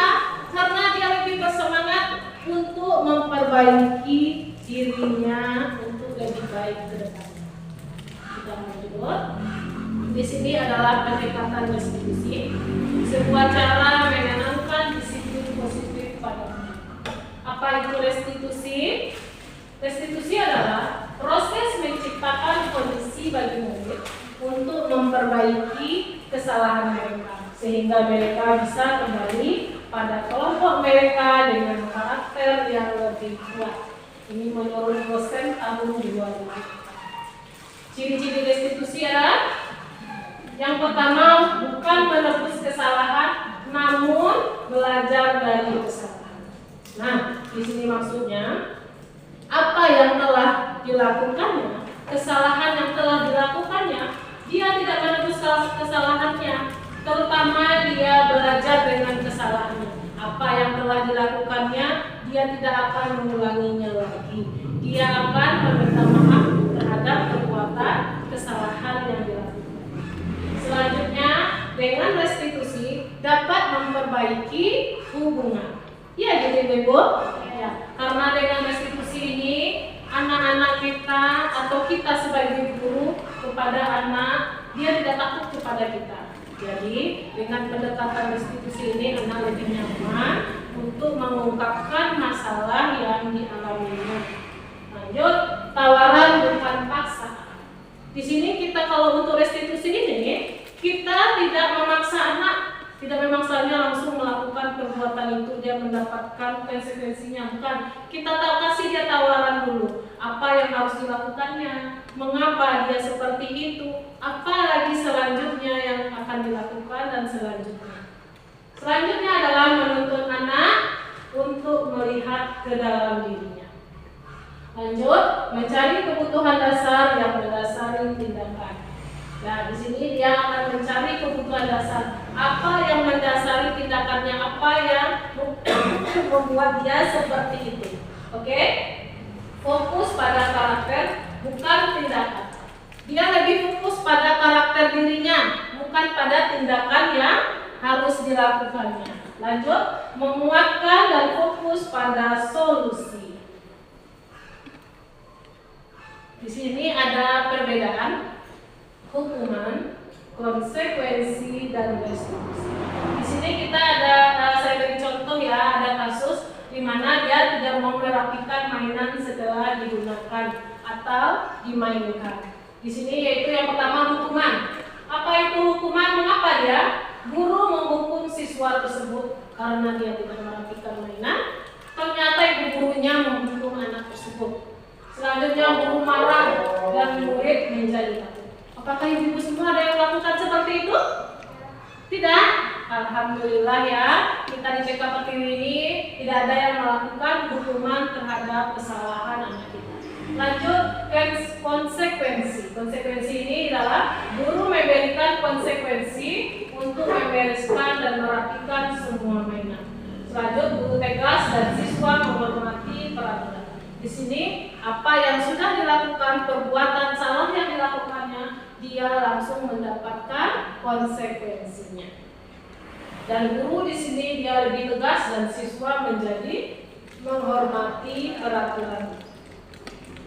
Karena dia lebih bersemangat untuk memperbaiki dirinya untuk lebih baik ke depan. Kita lanjut. Di sini adalah pendekatan restitusi, sebuah cara menanamkan disiplin positif pada anak. Apa itu restitusi? Restitusi adalah proses menciptakan kondisi bagi murid untuk memperbaiki kesalahan mereka, sehingga mereka bisa kembali pada kelompok mereka dengan karakter yang lebih kuat. Ini menurut dosen tahun 2000. Ciri-ciri restitusi adalah yang pertama, bukan menebus kesalahan, namun belajar dari kesalahan. Nah, di sini maksudnya apa yang telah dilakukannya kesalahan yang telah dilakukannya, dia tidak menebus kesalahannya, terutama dia belajar dengan kesalahannya. Apa yang telah dilakukannya, dia tidak akan mengulanginya lagi. Dia akan meminta maaf terhadap perbuatan kesalahan yang dilakukan. Selanjutnya, dengan restitusi dapat memperbaiki hubungan. Iya gitu Ibu? Ya, karena dengan restitusi ini anak-anak kita atau kita sebagai guru kepada anak, dia tidak takut kepada kita. Jadi dengan pendekatan restitusi ini anak lebih nyaman untuk mengungkapkan masalah yang dialaminya. Lanjut, tawaran bukan paksa. Di sini kita kalau untuk restitusi ini, kita tidak memaksa anak, tidak memaksanya langsung melakukan perbuatan itu, dia mendapatkan konsekuensinya, bukan. Kita kasih dia tawaran dulu, apa yang harus dilakukannya, mengapa dia seperti itu, apa lagi selanjutnya yang akan dilakukan dan selanjutnya. Selanjutnya adalah menuntun anak untuk melihat ke dalam dirinya. Lanjut, mencari kebutuhan dasar yang mendasari tindakan. Nah, di sini dia akan mencari kebutuhan dasar. Apa yang mendasari tindakannya, apa yang membuat dia seperti itu. Oke? Fokus pada karakter, bukan tindakan. Dia lebih fokus pada karakter dirinya, bukan pada tindakan yang harus dilakukannya. Lanjut, menguatkan dan fokus pada solusi. Di sini ada perbedaan hukuman, konsekuensi, dan restitusi. Di sini kita ada, saya beri contoh ya, ada kasus di mana dia tidak mau merapikan mainan setelah digunakan atau dimainkan. Di sini yaitu yang pertama hukuman. Apa itu hukuman? Mengapa dia? Guru menghukum siswa tersebut karena dia tidak merapikan mainan. Ternyata ibu gurunya menghukum anak tersebut. Selanjutnya guru marah dan murid menjadi takut. Apakah ibu semua ada yang melakukan seperti itu? Tidak. Alhamdulillah ya, kita di TK Pertiwi ini tidak ada yang melakukan hukuman terhadap kesalahan anak kita. Lanjut, konsekuensi. Konsekuensi ini adalah guru memberikan konsekuensi untuk membereskan dan merapikan semua mainan. Selanjut, guru tegas dan siswa menghormati peraturan. Di sini apa yang sudah dilakukan, perbuatan salah yang dilakukannya, dia langsung mendapatkan konsekuensinya. Dan guru di sini dia lebih tegas dan siswa menjadi menghormati peraturan.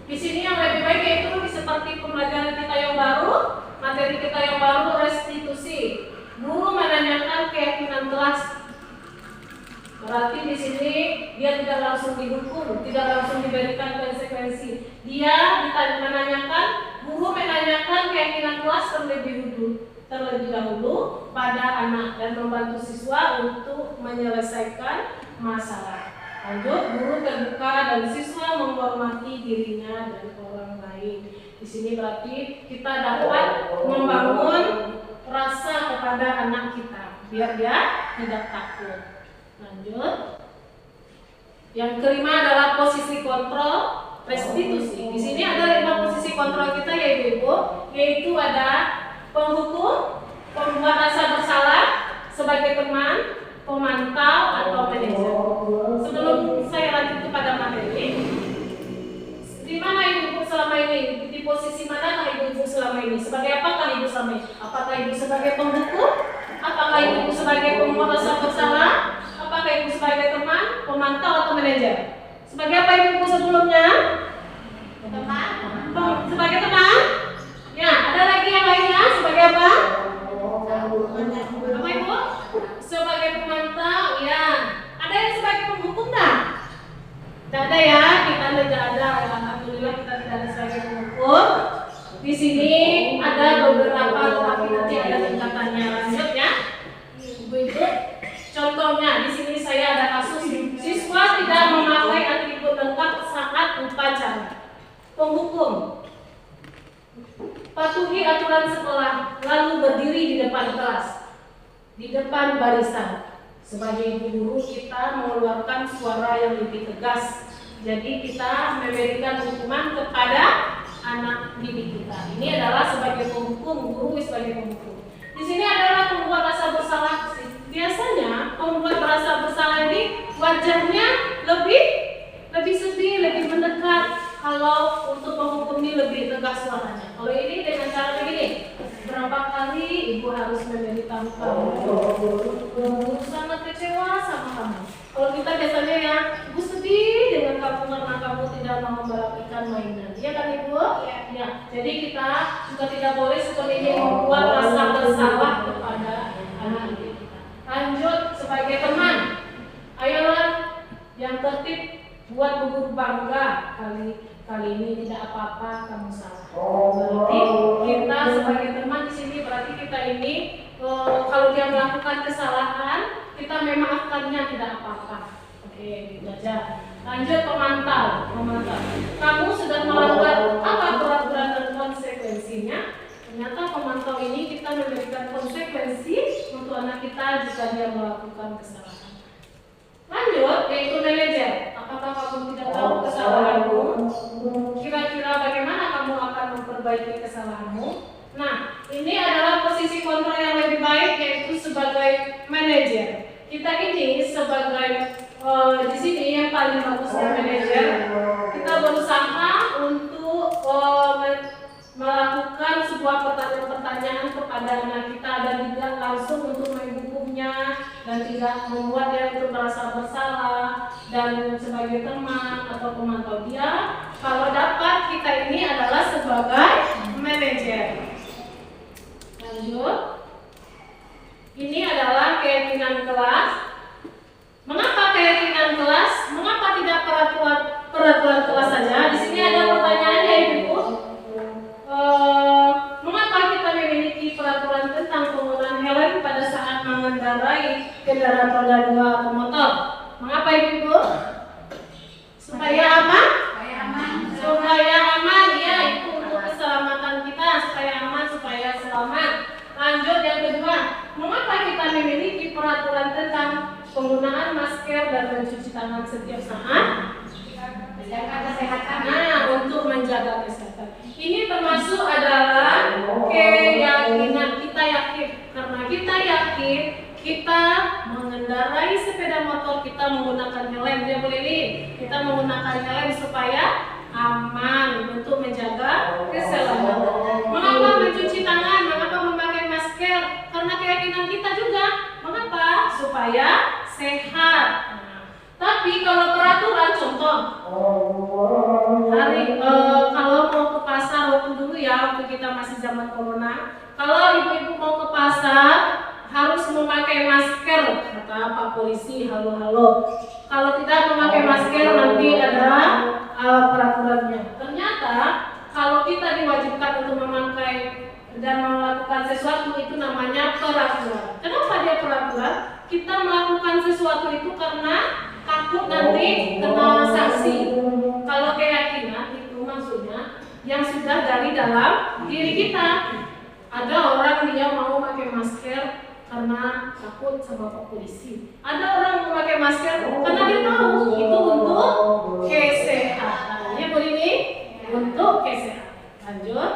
Di sini yang lebih baik yaitu seperti pembelajaran kita yang baru, materi kita yang baru, restitusi. Guru menanyakan keyakinan kelas. Berarti di sini dia tidak langsung dihukum, tidak langsung diberikan konsekuensi. Dia menanyakan, guru menanyakan keyakinan kelas terlebih dahulu pada anak dan membantu siswa untuk menyelesaikan masalah. Lanjut, guru terbuka dan siswa menghormati dirinya dan orang lain. Di sini berarti kita dapat membangun rasa kepada anak kita biar dia tidak takut. Lanjut. Yang kelima adalah posisi kontrol restitusi. Di sini ada 5 posisi kontrol kita yaitu ada penghukum, pembuat rasa bersalah sebagai teman, pemantau atau manajer. Sebelum saya lanjut kepada materi, di mana ibu selama ini? Di posisi mana ibu selama ini? Sebagai apakah ibu selama ini? Apakah ibu sebagai penghukum? Apakah ibu sebagai pembuat rasa bersalah? Apakah ibu sebagai teman, pemantau atau manajer? Sebagai apa ibu sebelumnya? Teman. Sebagai teman? Ya, ada lagi yang lainnya? Sebagai apa? Apa ibu? Sebagai pemantau, ya. Ada yang sebagai penghukum tak? Tidak ada ya, kita tidak ada. Alhamdulillah kita tidak ada sebagai penghukum. Di sini ada beberapa, tetapi nanti ada tingkatannya. Lanjut ya, ibu-ibu. Contohnya di sini saya ada kasus siswa tidak memakai atribut lengkap saat upacara. Penghukum, patuhi aturan sekolah, lalu berdiri di depan kelas, di depan barisan. Sebagai guru kita mengeluarkan suara yang lebih tegas. Jadi kita memberikan hukuman kepada anak didik kita. Ini adalah sebagai penghukum, guru sebagai penghukum. Di sini adalah pembuat rasa bersalah. Biasanya pembuat rasa bersalah ini wajahnya lebih sedih, lebih mendekat. Kalau untuk penghukum ini lebih tegas suaranya. Kalau ini dengan cara begini, berapa kali ibu harus memberitahu kamu, ibu sangat kecewa sama kamu. Kalau kita biasanya ya, ibu sedih dengan kamu karena kamu tidak mau melakukan mainan. Iya kan ibu? Ya. Jadi kita juga tidak boleh seperti ini membuat rasa bersalah kepada anak didik kita. Lanjut sebagai teman, ayolah yang tertib, buat bu bangga kali ini tidak apa-apa kamu salah. Berarti kita sebagai teman di sini berarti kita ini kalau dia melakukan kesalahan kita memaafkannya tidak apa-apa. Oke, belajar. Lanjut pemantau. Kamu sudah melanggar apa peraturan dan konsekuensinya? Ternyata pemantau ini kita memberikan konsekuensi untuk anak kita jika dia melakukan kesalahan. Lanjut, yaitu manajer. Apakah kamu tidak tahu kesalahanmu? Kira-kira bagaimana kamu akan memperbaiki kesalahanmu? Nah, ini adalah posisi kontrol yang lebih baik, yaitu sebagai manajer. Kita ini sebagai di sini yang paling bagusnya manajer, kita berusaha untuk melakukan sebuah pertanyaan-pertanyaan kepada anak kita dan tidak langsung untuk menghukumnya dan tidak membuat dia untuk merasa bersalah dan sebagai teman atau pemantau dia. Kalau dapat kita ini adalah sebagai manajer. Lanjut. Ini adalah keyakinan kelas. Mengapa keyakinan kelas? Mengapa tidak peraturan kelas saja? Di sini ada pertanyaannya ibu. Mengapa kita memiliki peraturan tentang penggunaan helm pada saat mengendarai kendaraan roda 2 atau motor? Mengapa ibu? Supaya apa? Supaya aman, ya, itu untuk keselamatan kita, supaya aman, supaya selamat. Lanjut yang kedua, mengapa kita memiliki peraturan tentang penggunaan masker dan mencuci tangan setiap saat? Menjaga kesehatan. Nah, untuk menjaga kesehatan. Ini termasuk adalah keyakinan kita yakin. Karena kita yakin kita mengendarai sepeda motor kita menggunakan helm. Dia boleh nih, kita menggunakan helm supaya aman untuk menjaga keselamatan. Mengapa mencuci tangan? Mengapa memakai masker? Karena keyakinan kita juga. Mengapa? Supaya sehat. Tapi kalau peraturan contoh, kalau mau ke pasar waktu dulu ya, waktu kita masih zaman corona, kalau ibu-ibu mau ke pasar harus memakai masker, kata Pak Polisi, halo. Kalau tidak memakai masker nanti ada peraturannya. Ternyata kalau kita diwajibkan untuk memakai dan melakukan sesuatu itu namanya peraturan. Kenapa dia peraturan? Kita melakukan sesuatu itu karena takut nanti kena sanksi. Kalau keyakinan itu maksudnya yang sudah dari dalam diri kita. Ada orang dia mau pakai masker karena takut sama Pak Polisi. Ada orang mau pakai masker karena dia tahu itu untuk kesehatan. Ya, Bu ini untuk kesehatan. Lanjut.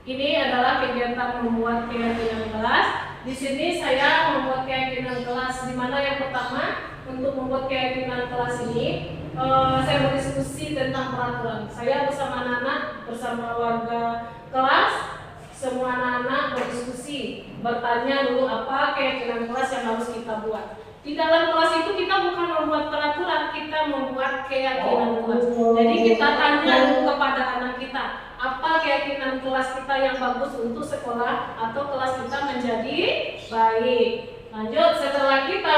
Ini adalah kegiatan membuat keyakinan kelas. Di sini saya membuat keyakinan kelas, di mana yang pertama untuk membuat keyakinan kelas ini saya berdiskusi tentang peraturan. Saya bersama anak-anak, bersama warga kelas, semua anak-anak berdiskusi, bertanya dulu apa keyakinan kelas yang harus kita buat. Di dalam kelas itu kita bukan membuat peraturan, kita membuat keyakinan kelas. Jadi kita tanya dulu kepada anak kita, apa keyakinan kelas kita yang bagus untuk sekolah atau kelas kita menjadi baik. Lanjut, setelah kita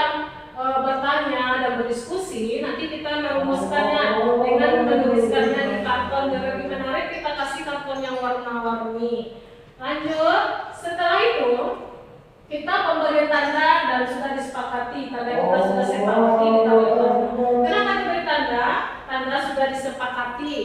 bertanya dan berdiskusi, nanti kita merumuskannya dengan menuliskannya di karton. Biar lebih menarik, kita kasih karton yang warna-warni. Lanjut, setelah itu kita pemberian tanda dan sudah disepakati, tanda kita sudah sepakati, kita beri tanda. Kenapa diberi tanda? Tanda sudah disepakati.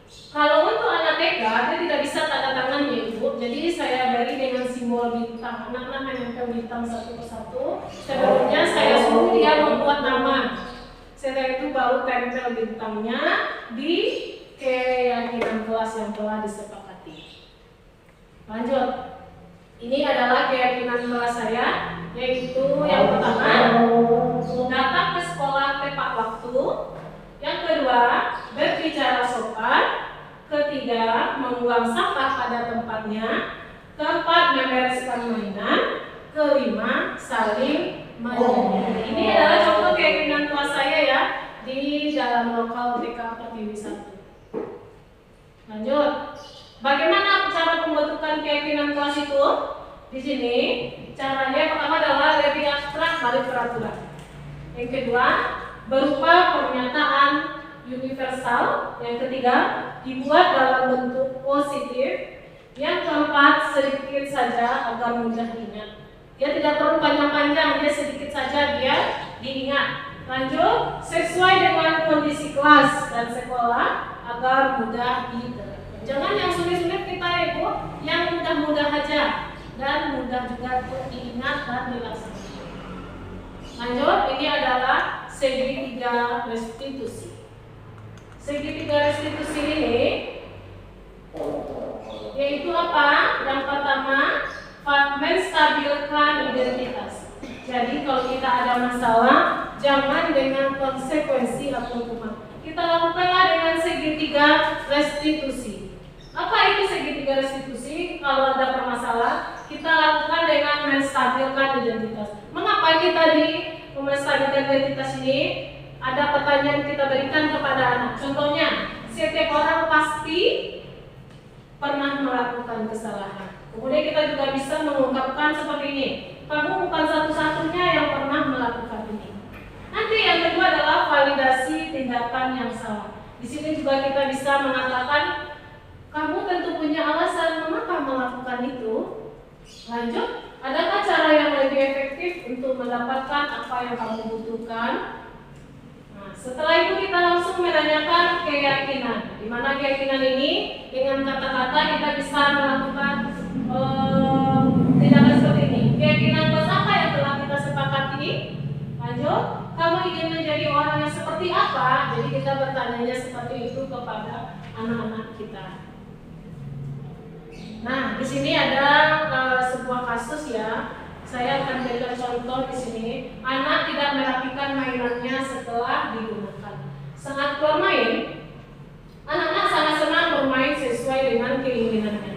Kalau untuk anak TK, dia tidak bisa tanda tangannya ibu. Jadi saya beri dengan simbol bintang. Anak-anak menempel bintang satu persatu. Sebelumnya saya suruh dia membuat nama. Setelah itu baru tempel bintangnya di keyakinan kelas. kelas yang telah disepakati. Lanjut. Ini adalah keyakinan kelas saya, yaitu yang pertama, datang ke sekolah tepat waktu. Yang kedua, berbicara sopan. Ketiga, membuang sampah pada tempatnya. Keempat, membereskan mainan. Kelima, saling menyayangi. Ini adalah contoh keyakinan kelas saya ya di dalam lokal TK Pertiwi 1. Lanjut. Bagaimana cara pembentukan keyakinan kelas itu? Di sini caranya pertama adalah lebih abstrak dari peraturan. Yang kedua, berupa pernyataan universal. Yang ketiga, dibuat dalam bentuk positif. Yang keempat, sedikit saja agar mudah diingat. Dia tidak perlu panjang-panjang, dia sedikit saja biar diingat. Lanjut, sesuai dengan kondisi kelas dan sekolah agar mudah diterapkan. Jangan yang sulit-sulit kita ibu, yang mudah-mudah aja dan mudah juga untuk diingat dan dilaksanakan. Lanjut, ini adalah segitiga restitusi. Segitiga restitusi ini yaitu apa? Yang pertama, menstabilkan identitas. Jadi kalau kita ada masalah, jangan dengan konsekuensi atau hukuman. Kita lakukanlah dengan segitiga restitusi. Apa itu segitiga restitusi? Kalau ada permasalahan, kita lakukan dengan menstabilkan identitas. Mengapa kita di menstabilkan identitas ini? Ada pertanyaan kita berikan kepada anak. Contohnya, setiap orang pasti pernah melakukan kesalahan. Kemudian kita juga bisa mengungkapkan seperti ini. Kamu bukan satu-satunya yang pernah melakukan ini. Nanti yang kedua adalah validasi tindakan yang salah. Di sini juga kita bisa mengatakan, kamu tentu punya alasan mengapa melakukan itu. Lanjut, adakah cara yang lebih efektif untuk mendapatkan apa yang kamu butuhkan? Nah, setelah itu kita langsung menanyakan keyakinan. Di mana keyakinan ini dengan kata-kata kita bisa melakukan tindakan seperti ini. Keyakinan kelas apa yang telah kita sepakati? Lanjut, kamu ingin menjadi orang yang seperti apa? Jadi kita bertanya seperti itu kepada anak-anak kita. Nah, di sini ada sebuah kasus ya. Saya akan berikan contoh di sini. Anak tidak merapikan mainannya setelah digunakan. Sangat bermain. Anak-anak sangat senang bermain sesuai dengan keinginannya.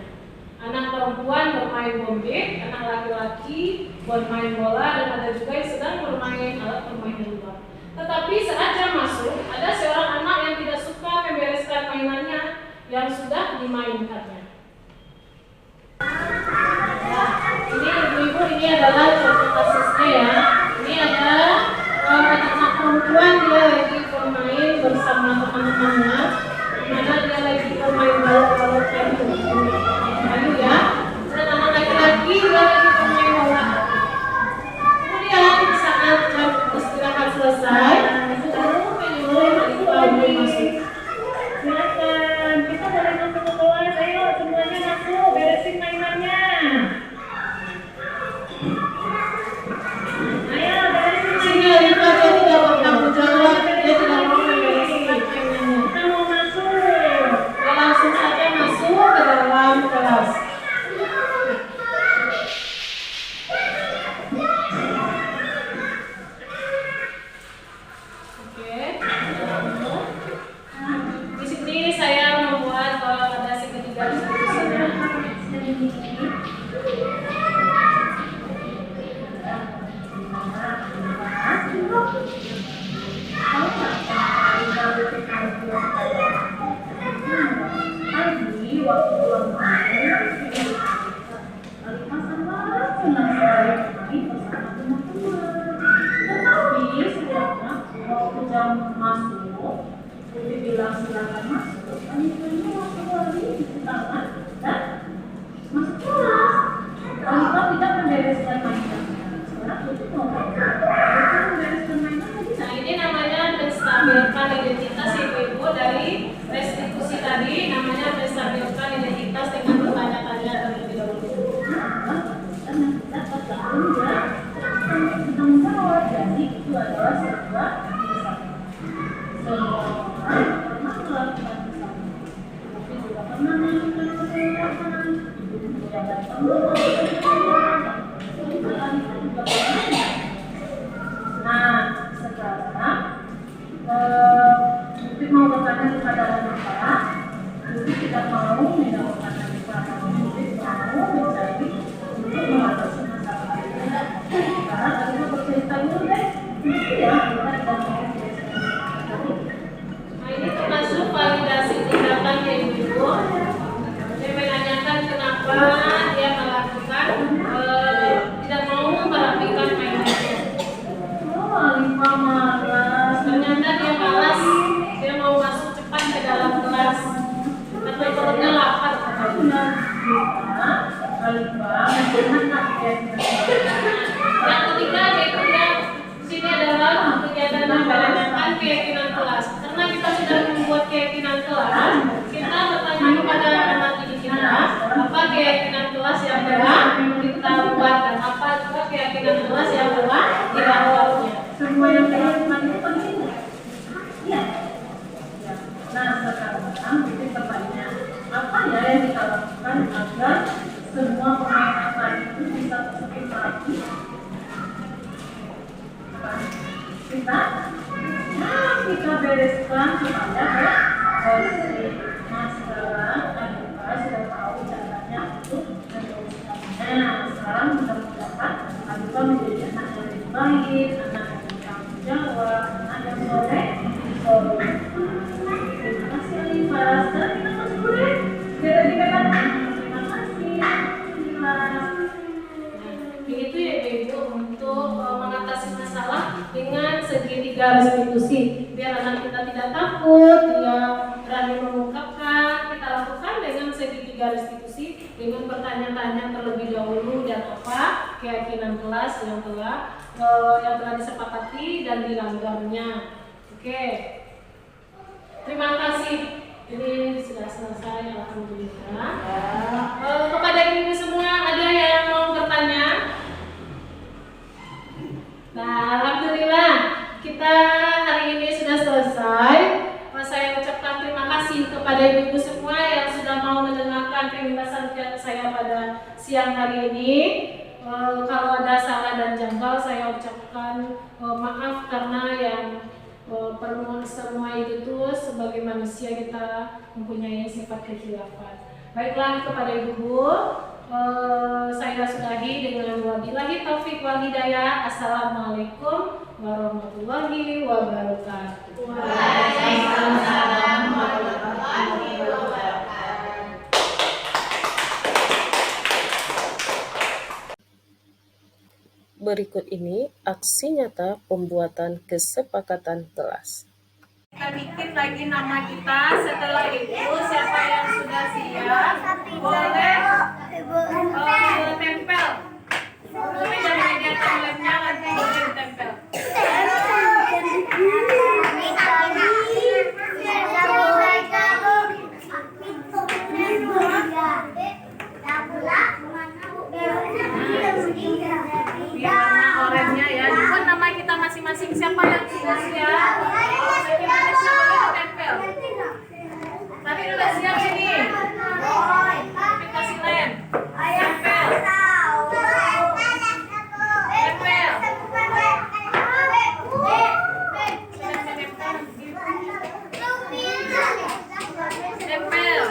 Anak perempuan bermain bombit, anak laki-laki bermain bola, dan ada juga yang sedang bermain alat permainan luar. Tetapi saat jam masuk, ada seorang anak yang tidak suka membereskan mainannya yang sudah dimainkannya. Nah, ini ibu-ibu, ini adalah contoh kasusnya ya. Ini ada anak perempuan, dia lagi bermain bersama teman-temannya. Mana dia lagi bermain balok-balok kayu ya. Dan anak laki-laki dia lagi bermain bola. Kemudian saat jam istirahat selesai, guru menyuruh ibu masuk. Silakan, kita boleh masuk ke kelas. Ayo semuanya masuk, beresin mainannya. Ayo beresin sini. Dia tidak bertanggung jawab, dia tidak mau beresin mainannya. Kita mau masuk. Ya langsung saja masuk ke dalam kelas. Oke. Di sini saya membuat ada segitiga restitusinya. Tadi waktu pulang main, senang sekali main bersama teman-teman. Tetapi sebenarnya waktu jam masuk, Putri bilang silakan masuk. Anissa langsung lari cuci tangan dan masuk kelas. Anissa tidak membereskan mainan. Sekarang Putri mau membereskan mainan tadi. Nah, ini namanya menstabilkan identitas ibu-ibu dari restitusi tadi, namanya menstabilkan identitas dengan bertanya-tanya terlebih dahulu. Karena kita bertanggung jawab, jadi itu adalah sebuah semua orang pernah melakukan kesalahan, tapi juga bagaimana kita kesehatan, ibu menjaga teman. Nah, sekarang Mungkin mau bertanya kepada Bapak, Mungkin tidak mau mendapatkan kepada Mungkin mau mencari untuk mengatasi masalah ini. Sekarang kita bercerita dulu deh. Ya, kita tidak mau Nah, ini termasuk validasi tindakan ya Ibu. Dia menanyakan kenapa dia melakukan tidak mau merapikan mainannya. Alifah malas. Ternyata dia malas, dia mau masuk cepat ke dalam kelas karena perutnya lapar. Yang ketiga yaitu dia sini adalah kegiatan yang menanyakan keyakinan kelas. Karena kita sudah membuat keyakinan kelas, kita bertanya kepada anak didik kita apa keyakinan kelas yang telah kita buat dan apa juga keyakinan kelas yang telah kita buatnya. Semua yang dilakukan itu penting. Iya. Nah, sekarang kita bertanya, apa ya yang kita lakukan agar semua permainan tadi itu bisa tersusun lagi? Kita bereskan supaya masalah kita sudah tahu caranya untuk meneruskannya. Sekarang mudah-mudahan Aduka menjadi anak yang lebih baik, anak yang bertanggung jawab, anak yang soleh. Terima kasih Alifah. Sekarang kita masuk dulu ya. Biar dikatakan terima kasih. Begitu ya Ibu untuk mengatasi masalah dengan segitiga restitusi. Biar anak kita tidak takut, dia berani mengungkapkan. Kita lakukan dengan segitiga restitusi dengan bertanya-tanya terlebih dahulu dan apa keyakinan kelas yang telah disepakati dan dilanggarnya. Oke. Terima kasih. Ini sudah selesai, alhamdulillah. Kepada ibu semua ada yang mau bertanya? Nah, alhamdulillah kita hari ini sudah selesai. Saya ucapkan terima kasih kepada ibu semua yang sudah mau mendengarkan penjelasan saya pada siang hari ini. Kalau ada salah dan janggal saya ucapkan maaf karena yang perlu semua itu sebagai manusia kita mempunyai sifat kekhilafan. Baiklah kepada ibu, saya sudahi dengan wabillahi taufik wal hidayah. Assalamualaikum warahmatullahi wabarakatuh. Waalaikumsalam warahmatullahi wabarakatuh. Berikut ini aksi nyata pembuatan kesepakatan kelas. Kita bikin lagi nama kita. Setelah itu siapa yang sudah siap boleh tempel. Tapi jangan diatas lemnya, nanti boleh ditempel. Biar warna oranye ya. Buat nama kita masing-masing. Siapa yang sudah siap? Kita boleh ditempel. Tapi udah siap ini. Kita kasih lem. Tempel.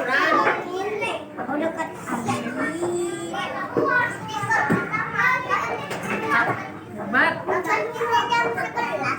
Aku dekat Hebat. Jadi yang bagus saya.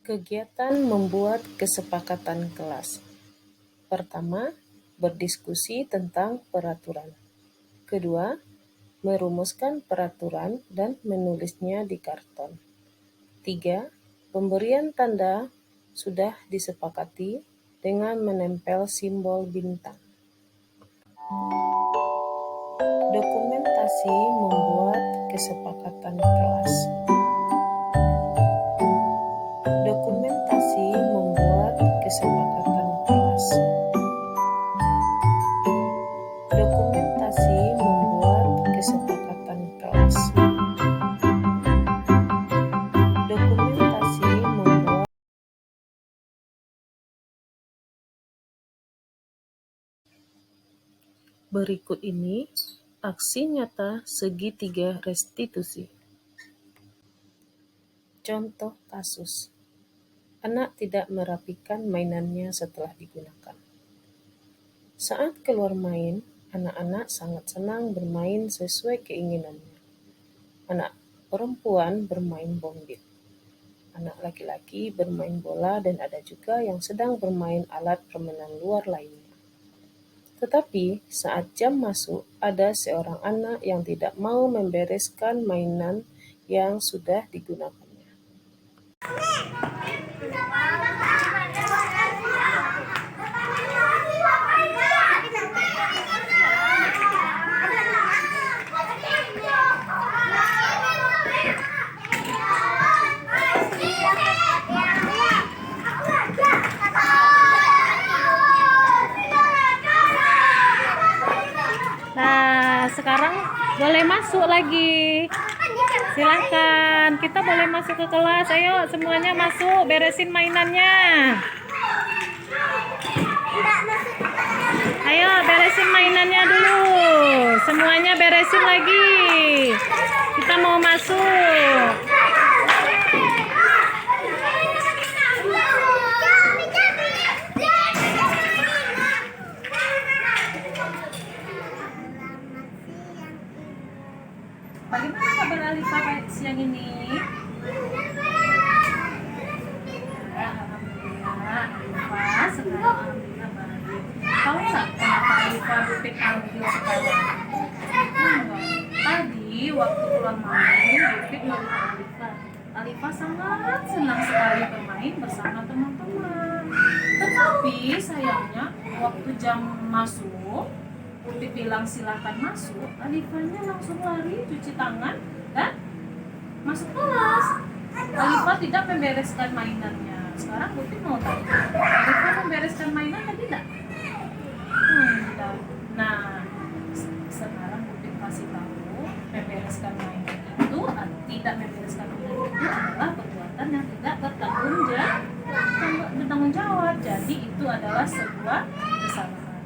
Kegiatan membuat kesepakatan kelas. Pertama, berdiskusi tentang peraturan. Kedua, merumuskan peraturan dan menulisnya di karton. 3. Pemberian tanda sudah disepakati dengan menempel simbol bintang. Dokumentasi membuat kesepakatan kelas. Dokumentasi membuat kesepakatan kelas. Dokumentasi membuat kesepakatan kelas. Dokumentasi membuat. Berikut ini aksi nyata segitiga restitusi. Contoh kasus. Anak tidak merapikan mainannya setelah digunakan. Saat keluar main, anak-anak sangat senang bermain sesuai keinginannya. Anak perempuan bermain bombit. Anak laki-laki bermain bola dan ada juga yang sedang bermain alat permainan luar lainnya. Tetapi saat jam masuk, ada seorang anak yang tidak mau membereskan mainan yang sudah digunakannya. Nah, sekarang boleh masuk lagi. Silahkan, kita boleh masuk ke kelas. Ayo, semuanya masuk, beresin mainannya. Ayo, beresin mainannya dulu. Semuanya beresin lagi. Kita mau masuk. Bagaimana kabar Alifa siang ini? Alhamdulillah, Alifa sekarang alhamdulillah baik. Tahu nggak kenapa Alifa Bupit panggil sekarang? Tadi waktu keluar main, Bupit melihat Alifa. Alifa sangat senang sekali bermain bersama teman-teman. Tetapi sayangnya waktu jam masuk, Bupit bilang silakan masuk, Alifanya langsung lari cuci tangan dan masuk kelas. Alifa tidak membereskan mainannya. Sekarang Bupit mau tanya, Alifa membereskan mainan atau tidak? Tidak. Nah, sekarang Bupit kasih tahu, membereskan mainan itu tidak membereskan mainan itu adalah perbuatan yang tidak bertanggung jawab. Jadi itu adalah sebuah kesalahan.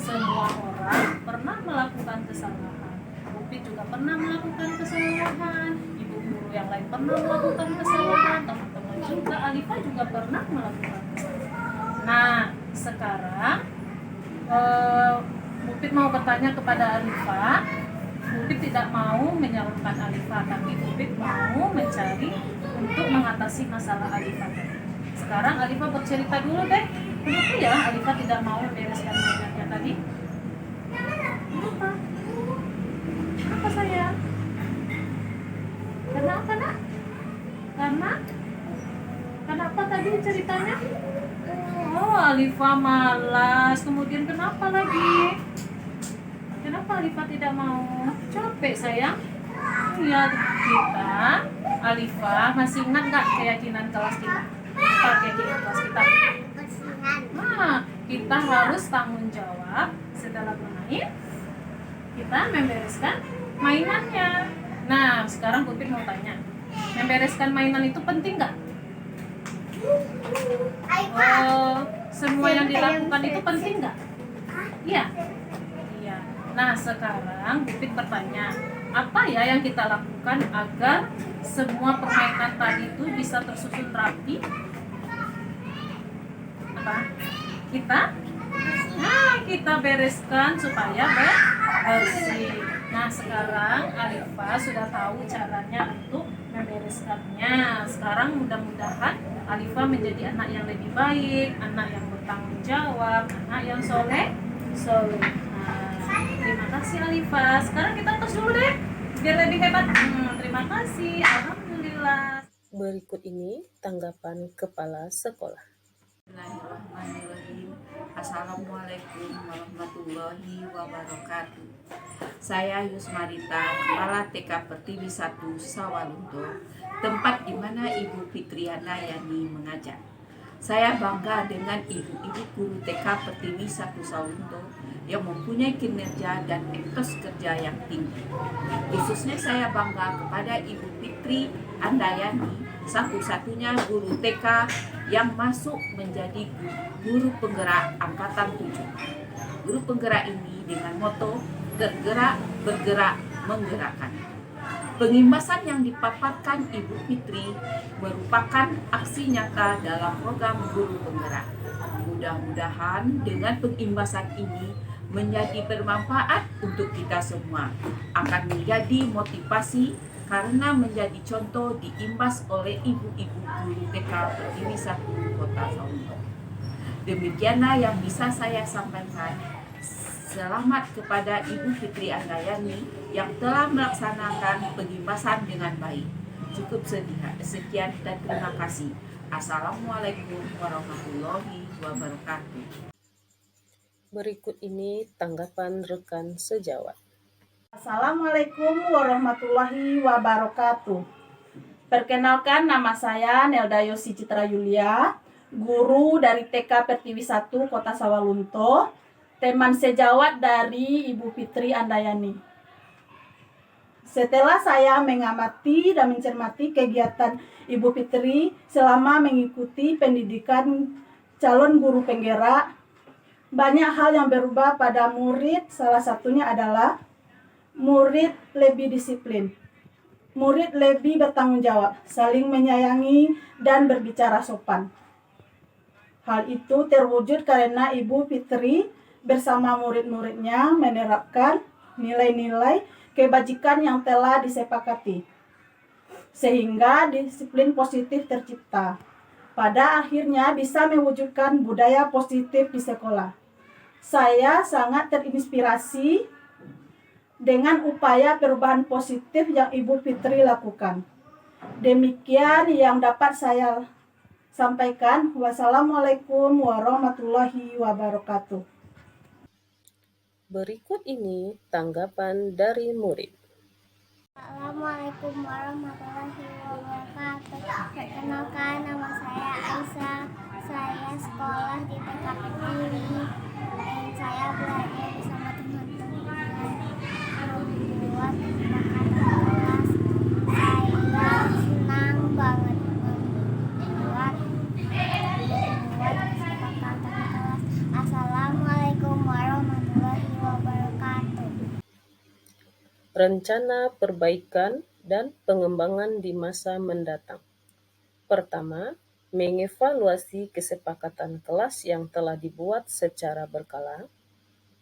Semua orang pernah melakukan kesalahan. Bupit juga pernah melakukan kesalahan. Ibu guru yang lain pernah melakukan kesalahan. Teman-teman juga, Alifa juga pernah melakukan kesalahan. Nah, sekarang Bupit mau bertanya kepada Alifa. Bupit tidak mau menyalahkan Alifa, tapi Bupit mau mencari untuk mengatasi masalah Alifa. Sekarang Alifa bercerita dulu deh. Kenapa ya Alifa tidak mau membereskan mainannya tadi? Kenapa? Kenapa sayang? Karena apa nak? Karena apa tadi ceritanya? Oh, Alifa malas. Kemudian kenapa lagi? Kenapa Alifa tidak mau? Capek sayang? Iya, kita, Alifa, masih ingat nggak keyakinan kelas kita? Apa keyakinan kelas kita? Nah, kita harus tanggung jawab setelah bermain, kita membereskan mainannya. Nah, sekarang Putri mau tanya, membereskan mainan itu penting nggak? Semua yang dilakukan itu penting nggak? Iya. Iya. Nah, sekarang Putri bertanya, apa ya yang kita lakukan agar semua permainan tadi itu bisa tersusun rapi? Apa? Kita bereskan supaya bersih. Nah, sekarang Alifa sudah tahu caranya untuk membereskannya. Sekarang mudah-mudahan Alifa menjadi anak yang lebih baik, anak yang bertanggung jawab, anak yang soleh. Terima kasih Alifa. Sekarang kita tos dulu deh, biar lebih hebat. Terima kasih. Alhamdulillah. Berikut ini tanggapan kepala sekolah. Bismillahirrahmanirrahim. Assalamualaikum warahmatullahi wabarakatuh. Saya Yusmarita, Kepala TK Pertiwi 1 Sawalunto, tempat di mana Ibu Fitriana Yani mengajar. Saya bangga dengan ibu-ibu guru TK Pertiwi 1 Sawalunto yang mempunyai kinerja dan etos kerja yang tinggi. Khususnya saya bangga kepada Ibu Fitri Andayani, satu-satunya guru TK yang masuk menjadi guru penggerak angkatan 7. Guru penggerak ini dengan moto tergerak, bergerak, menggerakkan. Pengimbasan yang dipaparkan Ibu Fitri merupakan aksi nyata dalam program guru penggerak. Mudah-mudahan dengan pengimbasan ini menjadi bermanfaat untuk kita semua, akan menjadi motivasi karena menjadi contoh diimbas oleh ibu-ibu guru TK Pertiwi 1 Kota Sawalunto. Demikianlah yang bisa saya sampaikan. Selamat kepada Ibu Fitri Andayani yang telah melaksanakan pengimbasan dengan baik. Cukup sekian dan terima kasih. Assalamualaikum warahmatullahi wabarakatuh. Berikut ini tanggapan rekan sejawat. Assalamualaikum warahmatullahi wabarakatuh. Perkenalkan, nama saya Nelda Yosi Citra Yulia, guru dari TK Pertiwi 1 Kota Sawalunto, teman sejawat dari Ibu Fitri Andayani. Setelah saya mengamati dan mencermati kegiatan Ibu Fitri selama mengikuti pendidikan calon guru penggerak, banyak hal yang berubah pada murid. Salah satunya adalah murid lebih disiplin, murid lebih bertanggung jawab, saling menyayangi, dan berbicara sopan. Hal itu terwujud karena Ibu Fitri bersama murid-muridnya menerapkan nilai-nilai kebajikan yang telah disepakati, sehingga disiplin positif tercipta. Pada akhirnya bisa mewujudkan budaya positif di sekolah. Saya sangat terinspirasi dengan upaya perubahan positif yang Ibu Fitri lakukan. Demikian yang dapat saya sampaikan. Wassalamualaikum warahmatullahi wabarakatuh. Berikut ini tanggapan dari murid. Assalamualaikum warahmatullahi wabarakatuh. Perkenalkan, nama saya Aisyah. Saya sekolah di TK Pertiwi dan saya belajar bersama teman-teman membuat kesepakatan kelas. Saya senang banget membuat kesepakatan kelas. Assalamualaikum warahmatullahi wabarakatuh. Rencana perbaikan dan pengembangan di masa mendatang. Pertama, mengevaluasi kesepakatan kelas yang telah dibuat secara berkala.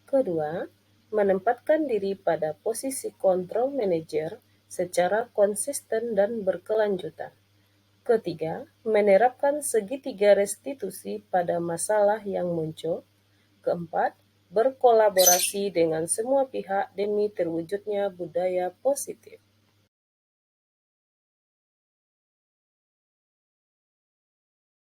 Kedua, menempatkan diri pada posisi kontrol manajer secara konsisten dan berkelanjutan. Ketiga, menerapkan segitiga restitusi pada masalah yang muncul. Keempat, berkolaborasi dengan semua pihak demi terwujudnya budaya positif.